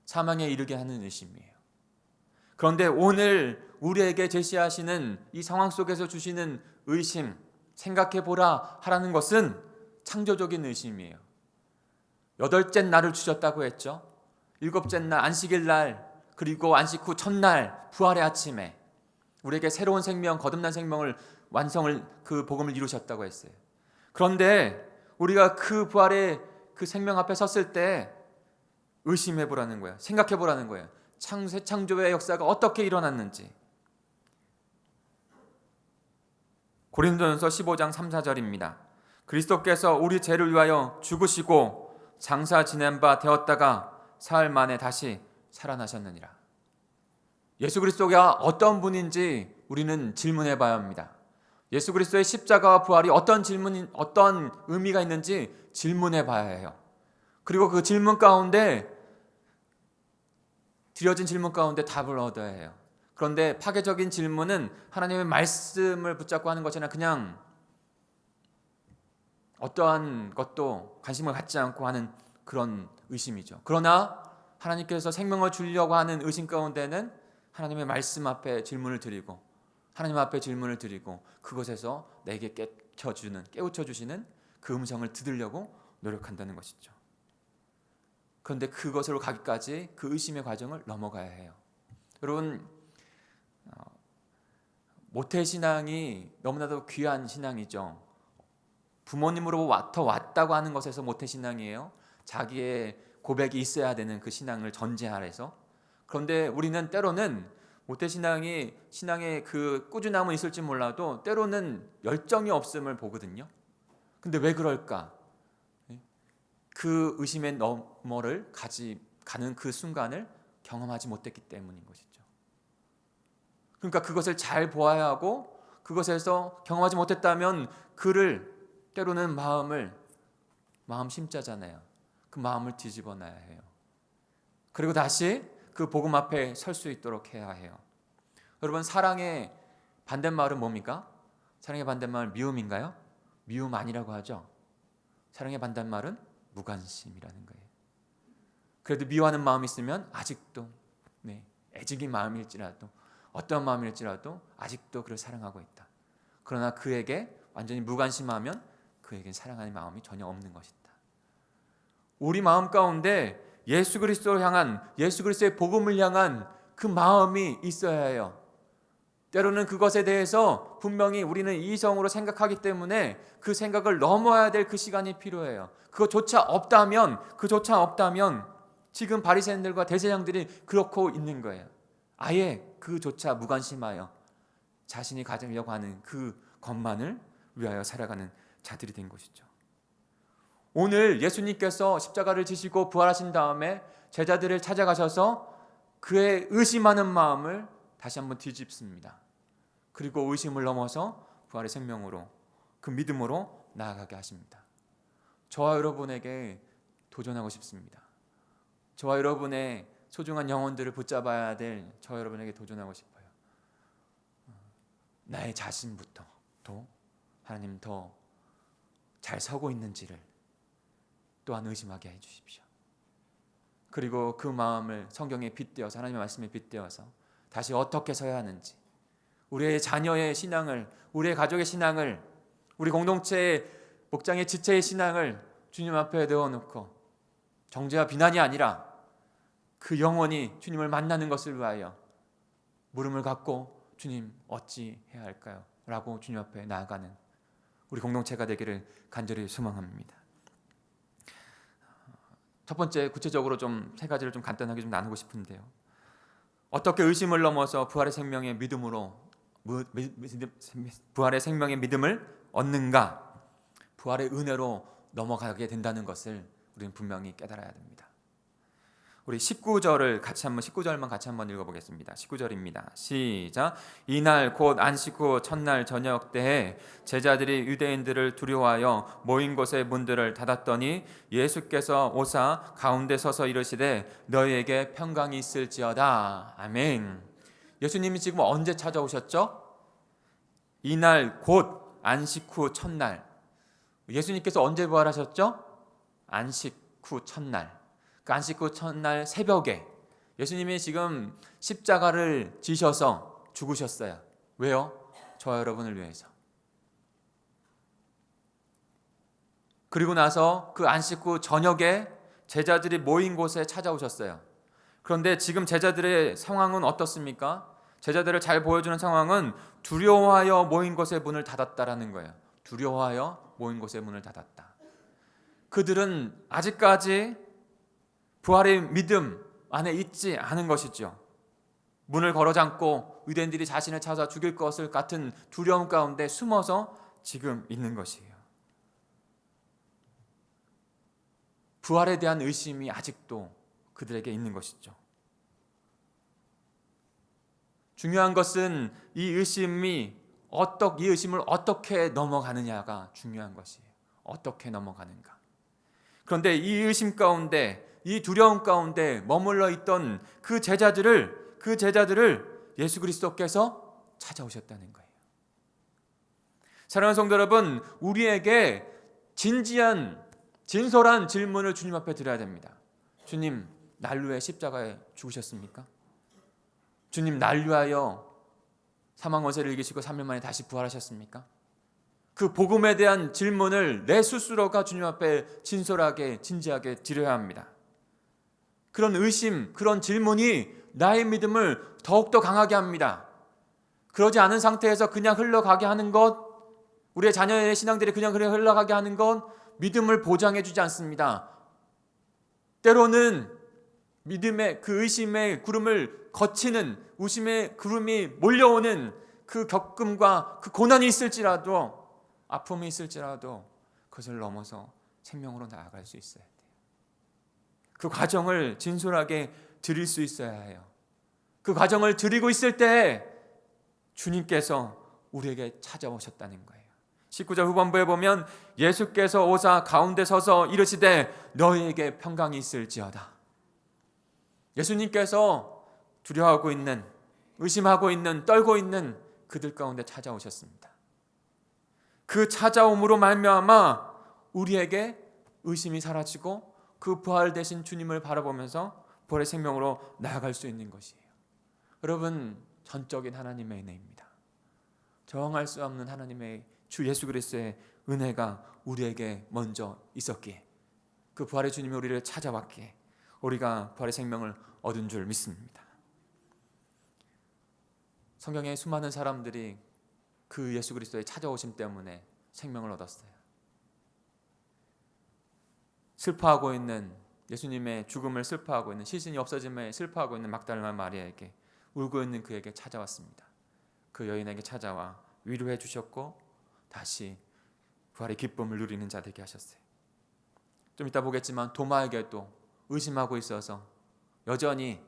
사망에 이르게 하는 의심이에요. 그런데 오늘 우리에게 제시하시는 이 상황 속에서 주시는 의심, 생각해보라 하라는 것은 창조적인 의심이에요. 8째 날을 주셨다고 했죠. 7째 날 안식일 날, 그리고 안식 후 첫날 부활의 아침에 우리에게 새로운 생명, 거듭난 생명을 완성을, 그 복음을 이루셨다고 했어요. 그런데 우리가 그 부활의 그 생명 앞에 섰을 때 의심해 보라는 거예요. 생각해 보라는 거예요. 새 창조의 역사가 어떻게 일어났는지. 고린도전서 15장 3, 4절입니다. 그리스도께서 우리 죄를 위하여 죽으시고 장사 지낸 바 되었다가 사흘 만에 다시 살아나셨느니라. 예수 그리스도가 어떤 분인지 우리는 질문해 봐야 합니다. 예수 그리스도의 십자가와 부활이 어떤 의미가 있는지 질문해 봐야 해요. 그리고 그 질문 가운데, 드려진 질문 가운데 답을 얻어야 해요. 그런데 파괴적인 질문은 하나님의 말씀을 붙잡고 하는 것이나 그냥 어떠한 것도 관심을 갖지 않고 하는 그런 의심이죠. 그러나 하나님께서 생명을 주려고 하는 의심 가운데는 하나님의 말씀 앞에 질문을 드리고, 하나님 앞에 질문을 드리고, 그것에서 내게 깨우쳐 주시는 그 음성을 들으려고 노력한다는 것이죠. 그런데 그것으로 가기까지 그 의심의 과정을 넘어가야 해요. 여러분, 모태신앙이 너무나도 귀한 신앙이죠. 부모님으로부터 왔다고 하는 것에서 모태신앙이에요. 자기의 고백이 있어야 되는 그 신앙을 전제하에서. 그런데 우리는 때로는 모태신앙이, 신앙의 그 꾸준함은 있을지 몰라도 때로는 열정이 없음을 보거든요. 근데 왜 그럴까? 그 의심의 너머를 가는 그 순간을 경험하지 못했기 때문인 것이죠. 그러니까 그것을 잘 보아야 하고, 그것에서 경험하지 못했다면 그를, 때로는 마음 심자잖아요. 그 마음을 뒤집어 놔야 해요. 그리고 다시 그 복음 앞에 설 수 있도록 해야 해요. 여러분, 사랑의 반대말은 뭡니까? 사랑의 반대말 미움인가요? 미움 아니라고 하죠. 사랑의 반대말은 무관심이라는 거예요. 그래도 미워하는 마음이 있으면 아직도, 애증인 마음일지라도, 어떤 마음일지라도 아직도 그를 사랑하고 있다. 그러나 그에게 완전히 무관심하면 그에겐 사랑하는 마음이 전혀 없는 것이다. 우리 마음 가운데 예수 그리스도를 향한, 예수 그리스도의 복음을 향한 그 마음이 있어야 해요. 때로는 그것에 대해서 분명히 우리는 이성으로 생각하기 때문에 그 생각을 넘어야 될 그 시간이 필요해요. 그것조차 없다면 지금 바리새인들과 대제사장들이 그렇고 있는 거예요. 아예 그조차 무관심하여 자신이 가지려고 하는 그 것만을 위하여 살아가는 자들이 된 것이죠. 오늘 예수님께서 십자가를 지시고 부활하신 다음에 제자들을 찾아가셔서 그의 의심하는 마음을 다시 한번 뒤집습니다. 그리고 의심을 넘어서 부활의 생명으로, 그 믿음으로 나아가게 하십니다. 저와 여러분에게 도전하고 싶습니다. 저와 여러분의 소중한 영혼들을 붙잡아야 될 저와 여러분에게 도전하고 싶어요. 나의 자신부터 또 하나님 더 잘 서고 있는지를 또한 의심하게 해주십시오. 그리고 그 마음을 성경에 빗대어서, 하나님의 말씀에 빗대어서 다시 어떻게 서야 하는지, 우리의 자녀의 신앙을, 우리의 가족의 신앙을 우리 공동체의 목장의 지체의 신앙을 주님 앞에 내어놓고 정죄와 비난이 아니라 그 영혼이 주님을 만나는 것을 위하여 물음을 갖고 주님 어찌 해야 할까요? 라고 주님 앞에 나아가는 우리 공동체가 되기를 간절히 소망합니다. 첫 번째 구체적으로 좀 세 가지를 좀 간단하게 좀 나누고 싶은데요. 어떻게 의심을 넘어서 부활의 생명의 믿음으로 부활의 생명의 믿음을 얻는가? 부활의 은혜로 넘어가게 된다는 것을 우리는 분명히 깨달아야 됩니다. 우리 19절만 같이 한번 읽어보겠습니다. 19절입니다. 시작. 이날 곧 안식 후 첫날 저녁 때에 제자들이 유대인들을 두려워하여 모인 곳의 문들을 닫았더니 예수께서 오사 가운데 서서 이르시되 너희에게 평강이 있을지어다. 아멘. 예수님이 지금 언제 찾아오셨죠? 이날 곧 안식 후 첫날. 예수님께서 언제 부활하셨죠? 안식 후 첫날. 그 안식 후 첫날 새벽에 예수님이 지금 십자가를 지셔서 죽으셨어요. 왜요? 저와 여러분을 위해서. 그리고 나서 그 안식 후 저녁에 제자들이 모인 곳에 찾아오셨어요. 그런데 지금 제자들의 상황은 어떻습니까? 제자들을 잘 보여주는 상황은 두려워하여 모인 곳의 문을 닫았다라는 거예요. 두려워하여 모인 곳의 문을 닫았다. 그들은 아직까지 부활의 믿음 안에 있지 않은 것이죠. 문을 걸어 잠고 유대인들이 자신을 찾아 죽일 것을 같은 두려움 가운데 숨어서 지금 있는 것이에요. 부활에 대한 의심이 아직도 그들에게 있는 것이죠. 중요한 것은 이 의심을 어떻게 넘어가느냐가 중요한 것이에요. 어떻게 넘어가는가. 그런데 이 의심 가운데, 이 두려움 가운데 머물러 있던 그 제자들을 예수 그리스도께서 찾아오셨다는 거예요. 사랑하는 성도 여러분, 우리에게 진솔한 질문을 주님 앞에 드려야 됩니다. 주님, 날 위해 십자가에 죽으셨습니까? 주님, 날 위하여 사망 권세를 이기시고 3일 만에 다시 부활하셨습니까? 그 복음에 대한 질문을 내 스스로가 주님 앞에 진솔하게 진지하게 드려야 합니다. 그런 의심, 그런 질문이 나의 믿음을 더욱더 강하게 합니다. 그러지 않은 상태에서 그냥 흘러가게 하는 것, 우리의 자녀의 신앙들이 그냥 흘러가게 하는 것 믿음을 보장해 주지 않습니다. 때로는 믿음의 그 의심의 구름을 거치는 의심의 구름이 몰려오는 그 겪음과 그 고난이 있을지라도, 아픔이 있을지라도 그것을 넘어서 생명으로 나아갈 수 있어야 돼요. 그 과정을 진솔하게 드릴 수 있어야 해요. 그 과정을 드리고 있을 때 주님께서 우리에게 찾아오셨다는 거예요. 19절 후반부에 보면 예수께서 오사 가운데 서서 이르시되 너희에게 평강이 있을지어다. 예수님께서 두려워하고 있는, 의심하고 있는, 떨고 있는 그들 가운데 찾아오셨습니다. 그 찾아옴으로 말미암아 우리에게 의심이 사라지고 그 부활 되신 주님을 바라보면서 부활의 생명으로 나아갈 수 있는 것이에요. 여러분, 전적인 하나님의 은혜입니다. 저항할 수 없는 하나님의 주 예수 그리스도의 은혜가 우리에게 먼저 있었기에, 그 부활의 주님이 우리를 찾아왔기에 우리가 부활의 생명을 얻은 줄 믿습니다. 성경에 수많은 사람들이 그 예수 그리스도의 찾아오심 때문에 생명을 얻었어요. 슬퍼하고 있는, 예수님의 죽음을 슬퍼하고 있는, 시신이 없어짐에 슬퍼하고 있는 막달라 마리아에게, 울고 있는 그에게 찾아왔습니다. 그 여인에게 찾아와 위로해 주셨고 다시 부활의 기쁨을 누리는 자 되게 하셨어요. 좀 이따 보겠지만 도마에게도 의심하고 있어서 여전히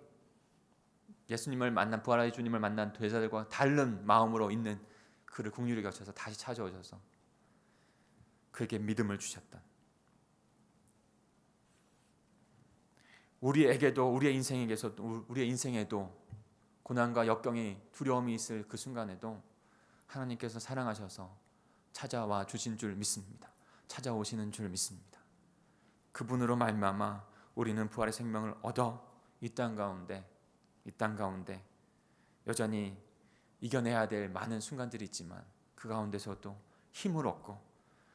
예수님을 만난, 부활의 주님을 만난 제자들과 다른 마음으로 있는 그를 긍휼히 여겨서 다시 찾아오셔서 그에게 믿음을 주셨던, 우리에게도, 우리의 인생에도 고난과 역경이, 두려움이 있을 그 순간에도 하나님께서 사랑하셔서 찾아와 주신 줄 믿습니다. 찾아오시는 줄 믿습니다. 그분으로 말미암아 우리는 부활의 생명을 얻어 이 땅 가운데 여전히 이겨내야 될 많은 순간들이 있지만 그 가운데서도 힘을 얻고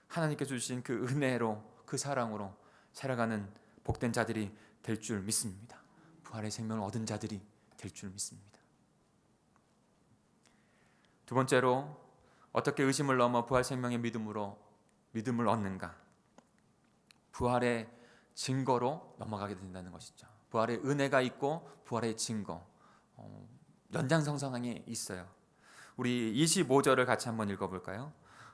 하나님께서 주신 그 은혜로 그 사랑으로 살아가는 복된 자들이 될 줄 믿습니다. 부활의 생명을 얻은 자들이 될 줄 믿습니다. 두 번째로 어떻게 의심을 넘어 부활 생명의 믿음을 얻는가? 부활의 증거로 넘어가게 된다는 것이죠. 부활의 은혜가 있고 부활의 증거, 연장선상에 있어요. 우리 25절을 같이 한번 읽어볼까요?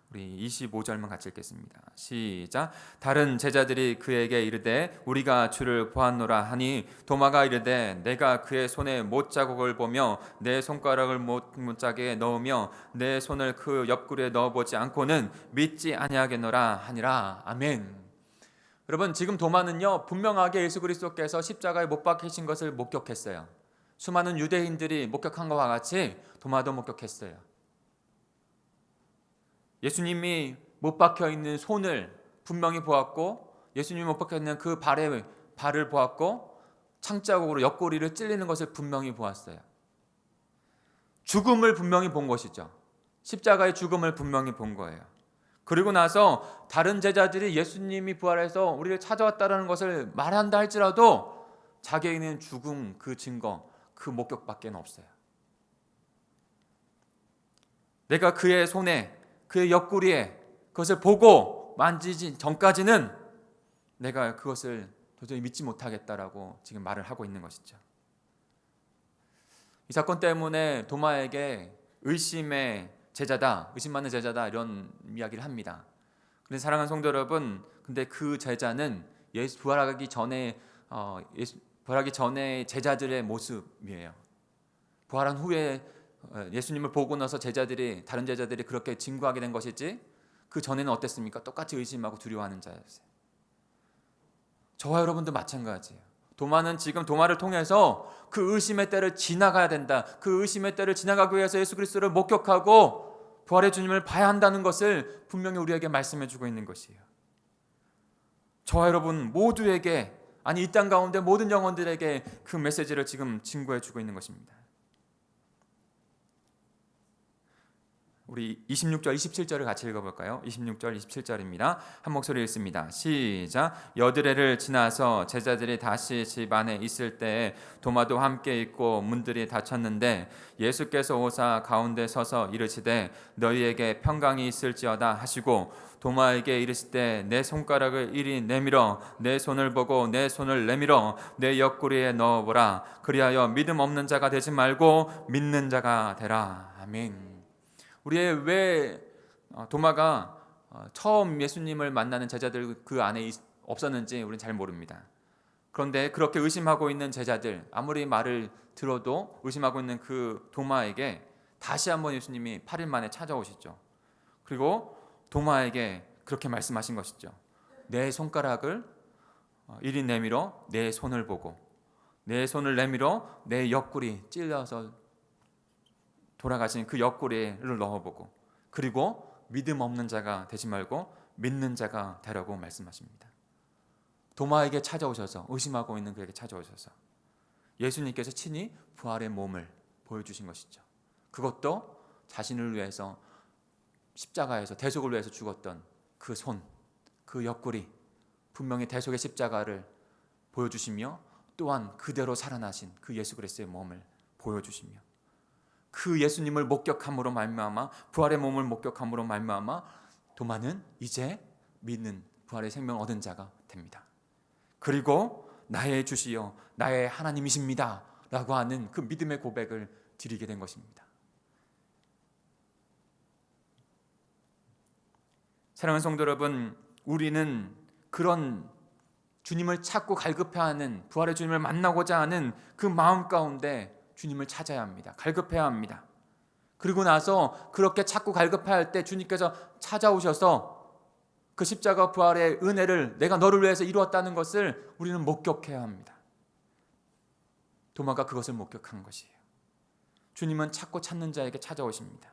우리 25절만 같이 읽겠습니다. 시작. 다른 제자들이 그에게 이르되 우리가 주를 보았노라 하니 도마가 이르되 내가 그의 손에 못자국을 보며 내 손가락을 못자국에 넣으며 내 손을 그 옆구리에 넣어보지 않고는 믿지 아니하겠노라 하니라. 아멘. 여러분, 지금 도마는요 분명하게 예수 그리스도께서 십자가에 못 박히신 것을 목격했어요. 수많은 유대인들이 목격한 것과 같이 도마도 목격했어요. 예수님이 못 박혀 있는 손을 분명히 보았고, 예수님이 못 박혀 있는 그 발을 보았고, 창자국으로 옆구리를 찔리는 것을 분명히 보았어요. 죽음을 분명히 본 것이죠. 십자가의 죽음을 분명히 본 거예요. 그리고 나서 다른 제자들이 예수님이 부활해서 우리를 찾아왔다는 것을 말한다 할지라도 자기에게는 죽음 그 증거, 그 목격밖에 없어요. 내가 그의 손에, 그의 옆구리에 그것을 보고 만지지 전까지는 내가 그것을 도저히 믿지 못하겠다라고 지금 말을 하고 있는 것이죠. 이 사건 때문에 도마에게 의심의 제자다, 의심 많은 제자다 이런 이야기를 합니다. 그런데 사랑하는 성도 여러분, 근데 그 제자는 예수 부활하기 전에 제자들의 모습이에요. 부활한 후에 예수님을 보고 나서 다른 제자들이 그렇게 증거하게 된 것이지, 그 전에는 어땠습니까? 똑같이 의심하고 두려워하는 자였어요. 저와 여러분도 마찬가지예요. 도마는 지금 도마를 통해서 그 의심의 때를 지나가야 된다. 그 의심의 때를 지나가기 위해서 예수 그리스도를 목격하고 부활의 주님을 봐야 한다는 것을 분명히 우리에게 말씀해 주고 있는 것이에요. 저와 여러분 모두에게, 아니 이 땅 가운데 모든 영혼들에게 그 메시지를 지금 증거해 주고 있는 것입니다. 우리 26절, 27절을 같이 읽어볼까요? 26절, 27절입니다. 한 목소리 읽습니다. 시작. 여드레를 지나서 제자들이 다시 집 안에 있을 때에 도마도 함께 있고 문들이 닫혔는데 예수께서 오사 가운데 서서 이르시되 너희에게 평강이 있을지어다 하시고 도마에게 이르시되 내 손가락을 이리 내밀어 내 손을 보고 내 손을 내밀어 내 옆구리에 넣어보라. 그리하여 믿음 없는 자가 되지 말고 믿는 자가 되라. 아멘. 우리의 왜 도마가 처음 예수님을 만나는 제자들 그 안에 없었는지 우리는 잘 모릅니다. 그런데 그렇게 의심하고 있는 제자들, 아무리 말을 들어도 의심하고 있는 그 도마에게 다시 한번 예수님이 8일 만에 찾아오시죠. 그리고 도마에게 그렇게 말씀하신 것이죠. 내 손가락을 이리 내밀어 내 손을 보고 내 손을 내밀어 내 옆구리 찔러서 돌아가신 그 옆구리를 넣어보고, 그리고 믿음 없는 자가 되지 말고 믿는 자가 되라고 말씀하십니다. 도마에게 찾아오셔서, 의심하고 있는 그에게 찾아오셔서 예수님께서 친히 부활의 몸을 보여주신 것이죠. 그것도 자신을 위해서 십자가에서 대속을 위해서 죽었던 그 손, 그 옆구리, 분명히 대속의 십자가를 보여주시며 또한 그대로 살아나신 그 예수 그리스도의 몸을 보여주시며 그 예수님을 목격함으로 말미암아, 부활의 몸을 목격함으로 말미암아 도마는 이제 믿는 부활의 생명 얻은 자가 됩니다. 그리고 나의 주시여 나의 하나님이십니다 라고 하는 그 믿음의 고백을 드리게 된 것입니다. 사랑하는 성도 여러분, 우리는 그런 주님을 찾고 갈급해하는, 부활의 주님을 만나고자 하는 그 마음 가운데 주님을 찾아야 합니다. 갈급해야 합니다. 그리고 나서 그렇게 찾고 갈급할 때 주님께서 찾아오셔서 그 십자가 부활의 은혜를 내가 너를 위해서 이루었다는 것을 우리는 목격해야 합니다. 도마가 그것을 목격한 것이에요. 주님은 찾고 찾는 자에게 찾아오십니다.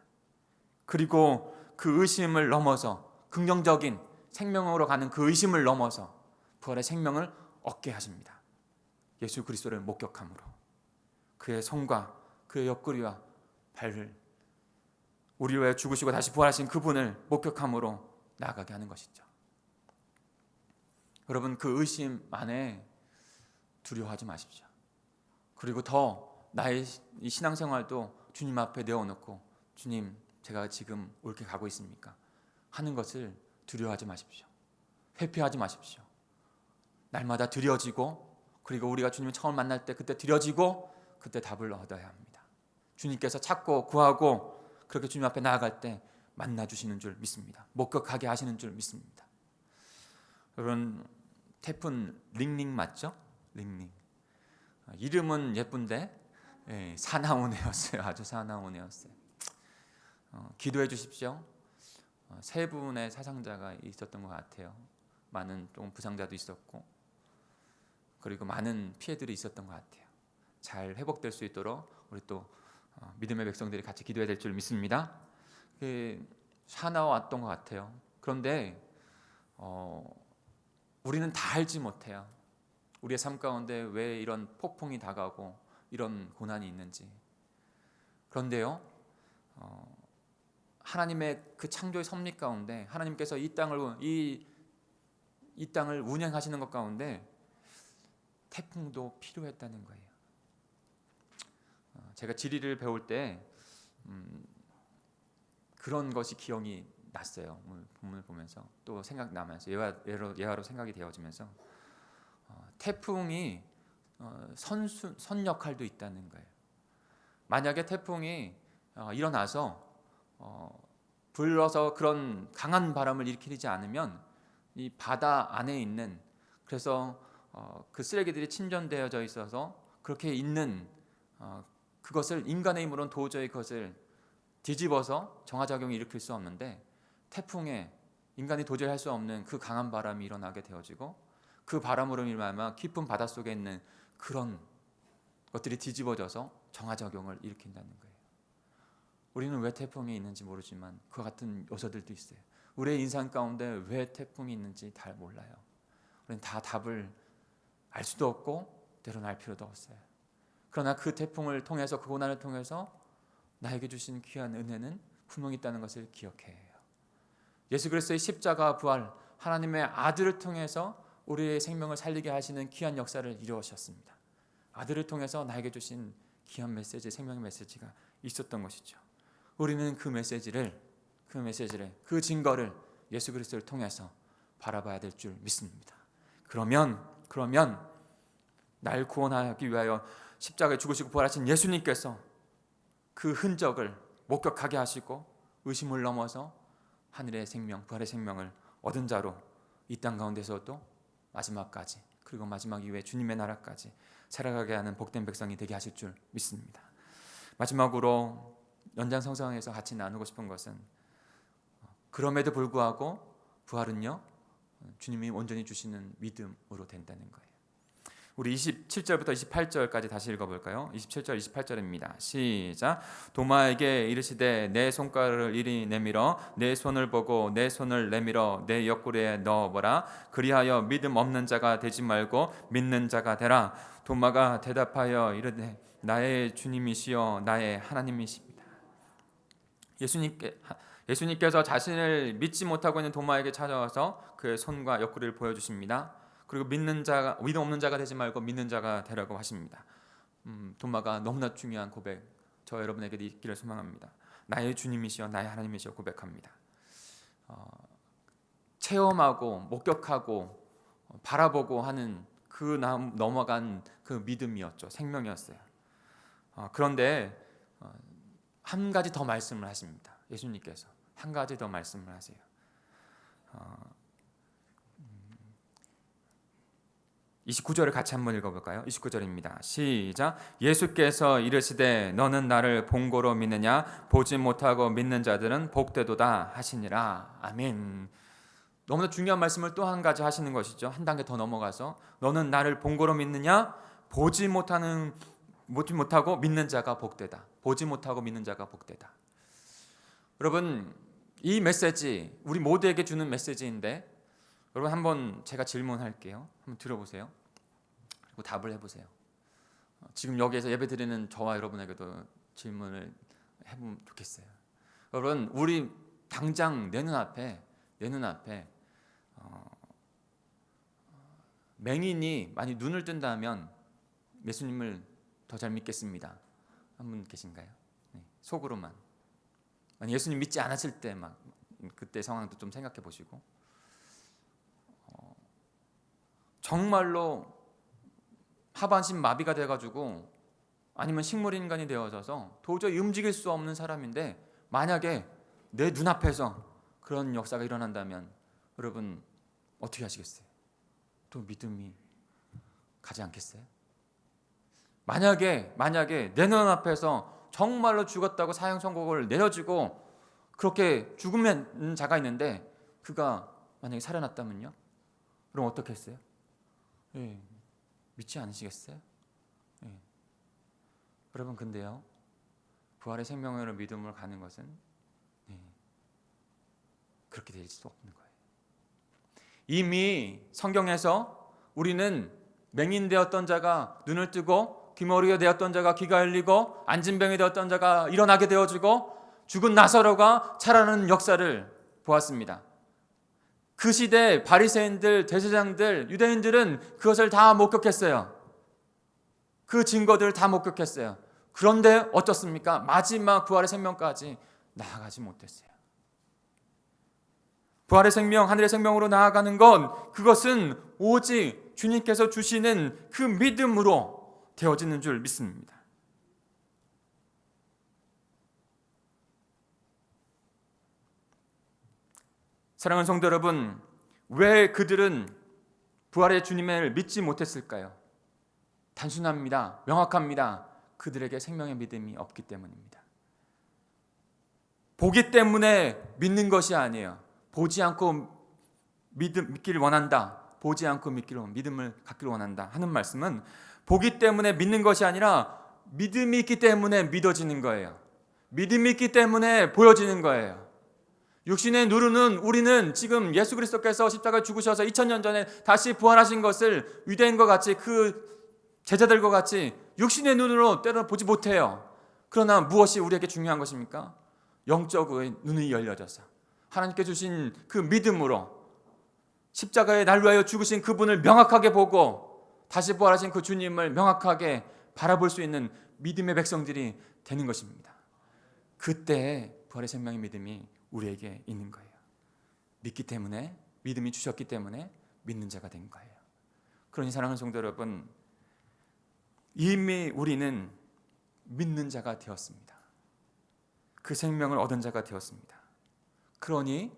그리고 그 의심을 넘어서 긍정적인 생명으로 가는 그 의심을 넘어서 부활의 생명을 얻게 하십니다. 예수 그리스도를 목격함으로 그의 손과 그의 옆구리와 발을 우리를 위해 죽으시고 다시 부활하신 그분을 목격함으로 나아가게 하는 것이죠. 여러분, 그 의심 안에 두려워하지 마십시오. 그리고 더 나의 이 신앙생활도 주님 앞에 내어놓고, 주님, 제가 지금 옳게 가고 있습니까? 하는 것을 두려워하지 마십시오. 회피하지 마십시오. 날마다 드려지고, 그리고 우리가 주님을 처음 만날 때 그때 드려지고, 그때 답을 얻어야 합니다. 주님께서 찾고 구하고 그렇게 주님 앞에 나아갈 때 만나주시는 줄 믿습니다. 목격하게 하시는 줄 믿습니다. 여러분, 태풍 링링 맞죠? 링링. 이름은 예쁜데 사나운 애였어요. 아주 사나운 애였어요. 기도해 주십시오. 세 분의 사상자가 있었던 것 같아요. 많은 좀 부상자도 있었고, 그리고 많은 피해들이 있었던 것 같아요. 잘 회복될 수 있도록 우리 또 믿음의 백성들이 같이 기도해야 될 줄 믿습니다. 사나웠던 것 같아요. 그런데 우리는 다 알지 못해요. 우리의 삶 가운데 왜 이런 폭풍이 다가오고 이런 고난이 있는지. 그런데요, 하나님의 그 창조의 섭리 가운데 하나님께서 이 땅을 운행하시는 것 가운데 태풍도 필요했다는 거예요. 제가 지리를 배울 때 그런 것이 기억이 났어요. 본문을 보면서 또 생각나면서 예화로 생각이 되어지면서 태풍이 선 역할도 있다는 거예요. 만약에 태풍이 일어나서 불어서 그런 강한 바람을 일으키지 않으면 이 바다 안에 있는, 그래서 그 쓰레기들이 침전되어져 있어서 그렇게 있는 그것을 인간의 힘으로는 도저히 그것을 뒤집어서 정화작용을 일으킬 수 없는데, 태풍에 인간이 도저히 할 수 없는 그 강한 바람이 일어나게 되어지고 그 바람으로 인하여 깊은 바닷속에 있는 그런 것들이 뒤집어져서 정화작용을 일으킨다는 거예요. 우리는 왜 태풍이 있는지 모르지만 그와 같은 요소들도 있어요. 우리의 인생 가운데 왜 태풍이 있는지 잘 몰라요. 우리는 다 답을 알 수도 없고 때로는 알 필요도 없어요. 그러나 그 태풍을 통해서, 그 고난을 통해서 나에게 주신 귀한 은혜는 분명히 있다는 것을 기억해야 해요. 예수 그리스도의 십자가 부활, 하나님의 아들을 통해서 우리의 생명을 살리게 하시는 귀한 역사를 이루어셨습니다. 아들을 통해서 나에게 주신 귀한 메시지, 생명의 메시지가 있었던 것이죠. 우리는 그 메시지를, 그 증거를 예수 그리스도를 통해서 바라봐야 될 줄 믿습니다. 그러면 날 구원하기 위하여 십자가에 죽으시고 부활하신 예수님께서 그 흔적을 목격하게 하시고 의심을 넘어서 하늘의 생명, 부활의 생명을 얻은 자로 이 땅 가운데서도 마지막까지, 그리고 마지막 이후에 주님의 나라까지 살아가게 하는 복된 백성이 되게 하실 줄 믿습니다. 마지막으로 연장성성에서 같이 나누고 싶은 것은, 그럼에도 불구하고 부활은요, 주님이 온전히 주시는 믿음으로 된다는 거예요. 우리 27절부터 28절까지 다시 읽어볼까요? 27절 28절입니다. 시작. 도마에게 이르시되 내 손가락을 이리 내밀어 내 손을 보고 내 손을 내밀어 내 옆구리에 넣어보라. 그리하여 믿음 없는 자가 되지 말고 믿는 자가 되라. 도마가 대답하여 이르되 나의 주님이시여 나의 하나님이십니다. 예수님께서 자신을 믿지 못하고 있는 도마에게 찾아와서 그의 손과 옆구리를 보여주십니다. 그리고 믿음 없는 자가 되지 말고 믿는 자가 되라고 하십니다. 도마가 너무나 중요한 고백, 저 여러분에게도 있기를 소망합니다. 나의 주님이시여 나의 하나님이시여 고백합니다. 체험하고 목격하고 바라보고 하는 그 넘어간 그 믿음이었죠. 생명이었어요. 그런데 한 가지 더 말씀을 하십니다. 예수님께서 한 가지 더 말씀을 하세요. 29절을 같이 한번 읽어볼까요? 29절입니다. 시작. 예수께서 이르시되 너는 나를 본고로 믿느냐? 보지 못하고 믿는 자들은 복되도다 하시니라. 아멘. 너무나 중요한 말씀을 또 한 가지 하시는 것이죠. 한 단계 더 넘어가서 너는 나를 본고로 믿느냐? 보지 못하고 믿는 자가 복되다. 보지 못하고 믿는 자가 복되다. 여러분, 이 메시지 우리 모두에게 주는 메시지인데, 여러분 한번 제가 질문할게요. 한번 들어보세요. 그리고 답을 해보세요. 지금 여기에서 예배드리는 저와 여러분에게도 질문을 해보면 좋겠어요. 여러분, 우리 당장 내 눈앞에 맹인이 많이 눈을 뜬다면 예수님을 더 잘 믿겠습니다. 한 분 계신가요? 네, 속으로만. 아니, 예수님 믿지 않았을 때 막 그때 상황도 좀 생각해 보시고, 정말로 하반신 마비가 돼가지고 아니면 식물인간이 되어져서 도저히 움직일 수 없는 사람인데 만약에 내 눈앞에서 그런 역사가 일어난다면 여러분 어떻게 하시겠어요? 또 믿음이 가지 않겠어요? 만약에 내 눈앞에서 정말로 죽었다고 사형 선고를 내려지고 그렇게 죽으면 자가 있는데 그가 만약에 살아났다면요? 그럼 어떻게 했어요? 예, 믿지 않으시겠어요? 예. 여러분, 근데요, 부활의 생명으로 믿음을 가는 것은 그렇게 될 수 없는 거예요. 이미 성경에서 우리는 맹인 되었던 자가 눈을 뜨고 귀머리가 되었던 자가 귀가 열리고 앉은 병이 되었던 자가 일어나게 되어지고 죽은 나사로가 살아나는 역사를 보았습니다. 그 시대 바리새인들, 제사장들, 유대인들은 그것을 다 목격했어요. 그 증거들을 다 목격했어요. 그런데 어떻습니까? 마지막 부활의 생명까지 나아가지 못했어요. 부활의 생명, 하늘의 생명으로 나아가는 건 그것은 오직 주님께서 주시는 그 믿음으로 되어지는 줄 믿습니다. 사랑하는 성도 여러분, 왜 그들은 부활의 주님을 믿지 못했을까요? 단순합니다. 명확합니다. 그들에게 생명의 믿음이 없기 때문입니다. 보기 때문에 믿는 것이 아니에요. 보지 않고 믿기를 원한다. 보지 않고 믿음을 갖기를 원한다 하는 말씀은 보기 때문에 믿는 것이 아니라 믿음이 있기 때문에 믿어지는 거예요. 믿음이 있기 때문에 보여지는 거예요. 육신의 누르는 우리는 지금 예수 그리스도께서 십자가에 죽으셔서 2000년 전에 다시 부활하신 것을 유대인과 같이 그 제자들과 같이 육신의 눈으로 때로 보지 못해요. 그러나 무엇이 우리에게 중요한 것입니까? 영적의 눈이 열려져서 하나님께 주신 그 믿음으로 십자가에 날로 하여 죽으신 그분을 명확하게 보고 다시 부활하신 그 주님을 명확하게 바라볼 수 있는 믿음의 백성들이 되는 것입니다. 그때 부활의 생명의 믿음이 우리에게 있는 거예요. 믿기 때문에, 믿음이 주셨기 때문에 믿는 자가 된 거예요. 그러니 사랑하는 성도 여러분, 이미 우리는 믿는 자가 되었습니다. 그 생명을 얻은 자가 되었습니다. 그러니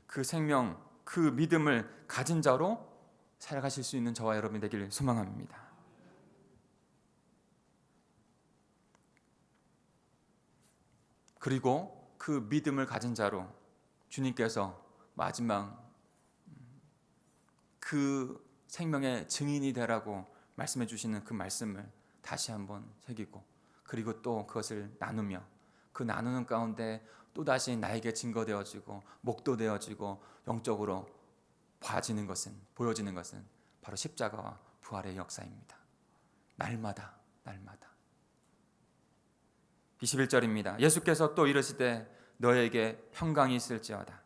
그 생명, 그 믿음을 가진 자로 살아가실 수 있는 저와 여러분이 되기를 소망합니다. 그리고 그 믿음을 가진 자로 주님께서 마지막 그 생명의 증인이 되라고 말씀해 주시는 그 말씀을 다시 한번 새기고 그리고 또 그것을 나누며 그 나누는 가운데 또다시 나에게 증거되어지고 목도되어지고 영적으로 보여지는 것은 바로 십자가와 부활의 역사입니다. 날마다 21절입니다. 예수께서 또 이르시되 너에게 평강이 있을지어다.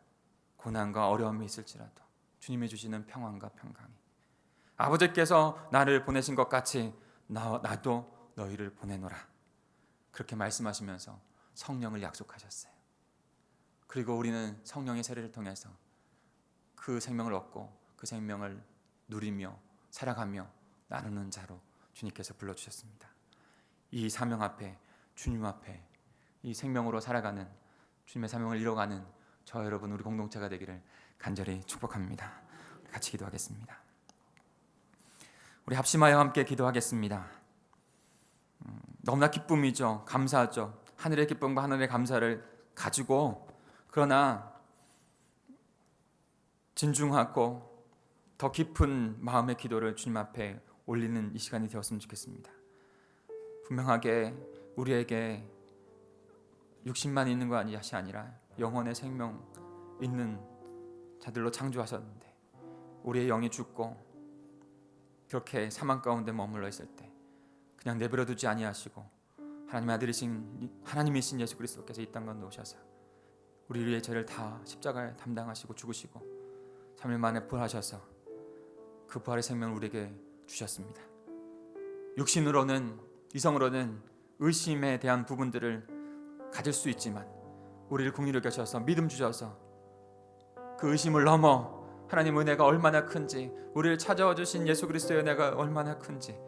고난과 어려움이 있을지라도 주님이 주시는 평안과 평강이 아버지께서 나를 보내신 것 같이 나도 너희를 보내노라. 그렇게 말씀하시면서 성령을 약속하셨어요. 그리고 우리는 성령의 세례를 통해서 그 생명을 얻고 그 생명을 누리며 살아가며 나누는 자로 주님께서 불러주셨습니다. 이 사명 앞에, 주님 앞에 이 생명으로 살아가는 주님의 사명을 이뤄가는 저 여러분 우리 공동체가 되기를 간절히 축복합니다. 같이 기도하겠습니다. 우리 합심하여 함께 기도하겠습니다. 너무나 기쁨이죠. 감사하죠. 하늘의 기쁨과 하늘의 감사를 가지고 그러나 진중하고 더 깊은 마음의 기도를 주님 앞에 올리는 이 시간이 되었으면 좋겠습니다. 분명하게 우리에게 육신만 있는 것이 아니라 영혼의 생명 있는 자들로 창조하셨는데 우리의 영이 죽고 그렇게 사망 가운데 머물러 있을 때 그냥 내버려 두지 아니하시고 하나님의 아들이신 하나님이신 예수 그리스도께서 이 땅 가운데 오셔서 우리 위해 죄를 다 십자가에 담당하시고 죽으시고 3일 만에 부활하셔서 그 부활의 생명을 우리에게 주셨습니다. 육신으로는, 이성으로는 의심에 대한 부분들을 가질 수 있지만 우리를 긍휼히 여기셔서 믿음 주셔서 그 의심을 넘어 하나님 은혜가 얼마나 큰지, 우리를 찾아와 주신 예수 그리스도의 은혜가 얼마나 큰지,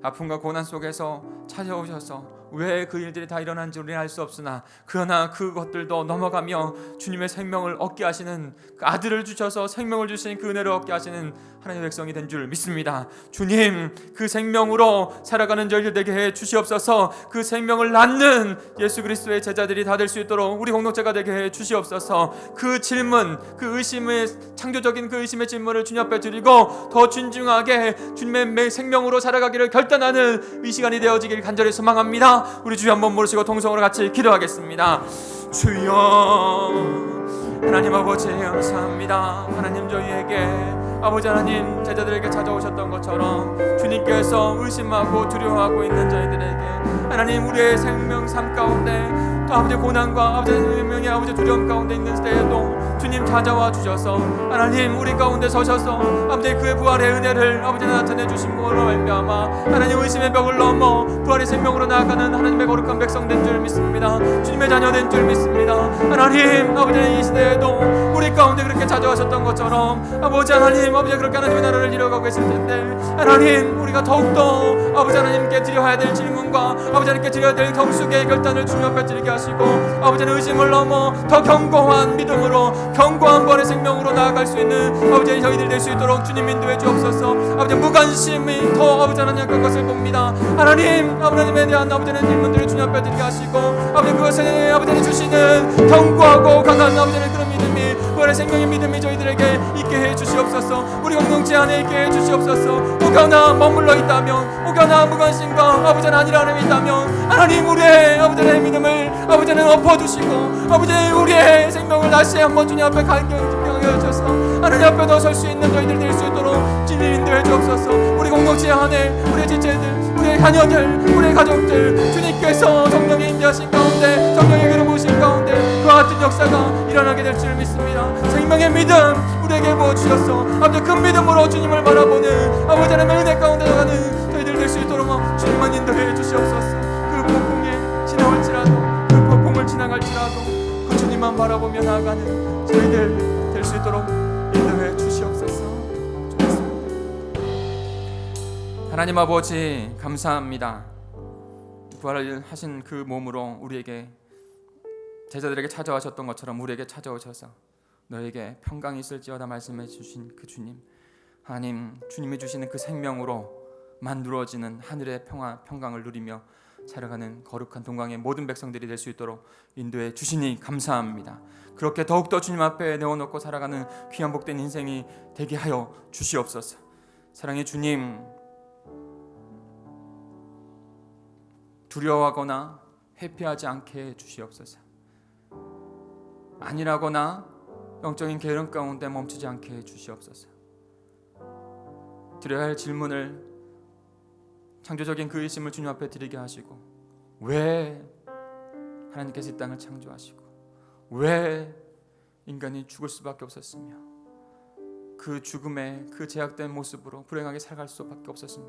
아픔과 고난 속에서 찾아오셔서 왜 그 일들이 다 일어난지 우리는 알 수 없으나 그러나 그것들도 넘어가며 주님의 생명을 얻게 하시는 그 아들을 주셔서 생명을 주신 그 은혜를 얻게 하시는 하나님의 백성이 된 줄 믿습니다. 주님, 그 생명으로 살아가는 저희들 되게 해 주시옵소서. 그 생명을 낳는 예수 그리스도의 제자들이 다 될 수 있도록 우리 공동체가 되게 해 주시옵소서. 그 질문, 그 의심의 창조적인 그 의심의 질문을 주님 앞에 드리고 더 진중하게 주님의 생명으로 살아가기를 결단하는 이 시간이 되어지길 간절히 소망합니다. 우리 주여 한번 모르시고 통성으로 같이 기도하겠습니다. 주여, 하나님 아버지 감사합니다. 하나님 저희에게, 아버지 하나님 제자들에게 찾아오셨던 것처럼 주님께서 의심하고 두려워하고 있는 저희들에게 하나님 우리의 생명 삶 가운데 또 아버지 고난과 아버지 생명의 아버지 두려움 가운데 있는 때에도 주님 찾아와 주셔서 하나님 우리 가운데 서셔서 아버지 그의 부활의 은혜를 아버지 나타내 주신 것으로 말미암아 하나님 의심의 벽을 넘어 부활의 생명으로 나아가는 하나님의 거룩한 백성 된 줄 믿습니다. 주님의 자녀 된 줄 믿습니다. 하나님 아버지 이 시대에도 우리 가운데 그렇게 찾아오셨던 것처럼 아버지 하나님 아버지 그렇게 하나님의 나라를 이뤄가고 계실 텐데 하나님 우리가 더욱더 아버지 하나님께 드려야 될 질문과 아버지 하나님께 드려야 될 경숙의 결단을 주님 앞에 드리게 하시고 아버지는 의심을 넘어 더 견고한 믿음으로 견고한 벌의 생명으로 나아갈 수 있는 아버지 저희들 될 수 있도록 주님 인도해 주옵소서. 아버지 무관심이 더 아버지 하나님 약한 것을 봅니다. 하나님에 대한 아버지 하나님 질문들을 주님 앞에 드리게 하시고 아버지 그것을 아버지 하나님 주시는 견고하고 강한 아버지 하나님 그런 믿음이 벌의 생명의 믿음이 저희들에게 있게 해 주시옵소서. 우리 공동체 안에 있게 해 주시옵소서. 혹여나 머물러 있다면, 혹여나 무관심과 아버지 하나님 아니라는 이 있다면 하나님 우리의 아버지 하나님 믿음을 아버지 하나님 엎어주시고 아버지 우리의 생명을 다시 한번 주님 앞에 간경하게 하셔서 하나님 앞에 더 설 수 있는 저희들 될 수 있도록 진리 인도해 주옵소서. 우리 공동체 안에 우리의 지체들, 우리의 자녀들, 우리의 가족들 주님께서 성령의 인도하신 가운데 성령의 기름 부으신 가운데 그와 같은 역사가 일어나게 될 줄 믿습니다. 생명의 믿음 우리에게 부어주셔서 아버지 그 믿음으로 주님을 바라보는 아버지 하나님의 은혜 가운데 나가는 저희들 될 수 있도록 주님만 인도해 주시옵소서. 그 폭풍에 지나올지라도 그 폭풍을 지나갈지라도 그 주님만 바라보며 나아가는 저희들 될 수 있도록 인도해 주시옵소서. 하나님 아버지 감사합니다. 부활을 하신 그 몸으로 우리에게 제자들에게 찾아오셨던 것처럼 우리에게 찾아오셔서 너에게 평강이 있을지어다 말씀해 주신 그 주님, 하나님 주님이 주시는 그 생명으로 만들어지는 하늘의 평강을 누리며 살아가는 거룩한 동강의 모든 백성들이 될 수 있도록 인도해 주시니 감사합니다. 그렇게 더욱더 주님 앞에 내어놓고 살아가는 귀한 복된 인생이 되게 하여 주시옵소서. 사랑의 주님, 두려워하거나 회피하지 않게 해 주시옵소서. 안일하거나 영적인 게으름 가운데 멈추지 않게 해 주시옵소서. 드려야 할 질문을 창조적인 그 의심을 주님 앞에 드리게 하시고 왜 하나님께서 이 땅을 창조하시고 왜 인간이 죽을 수밖에 없었으며 그 죽음의 그 제약된 모습으로 불행하게 살아갈 수밖에 없었으며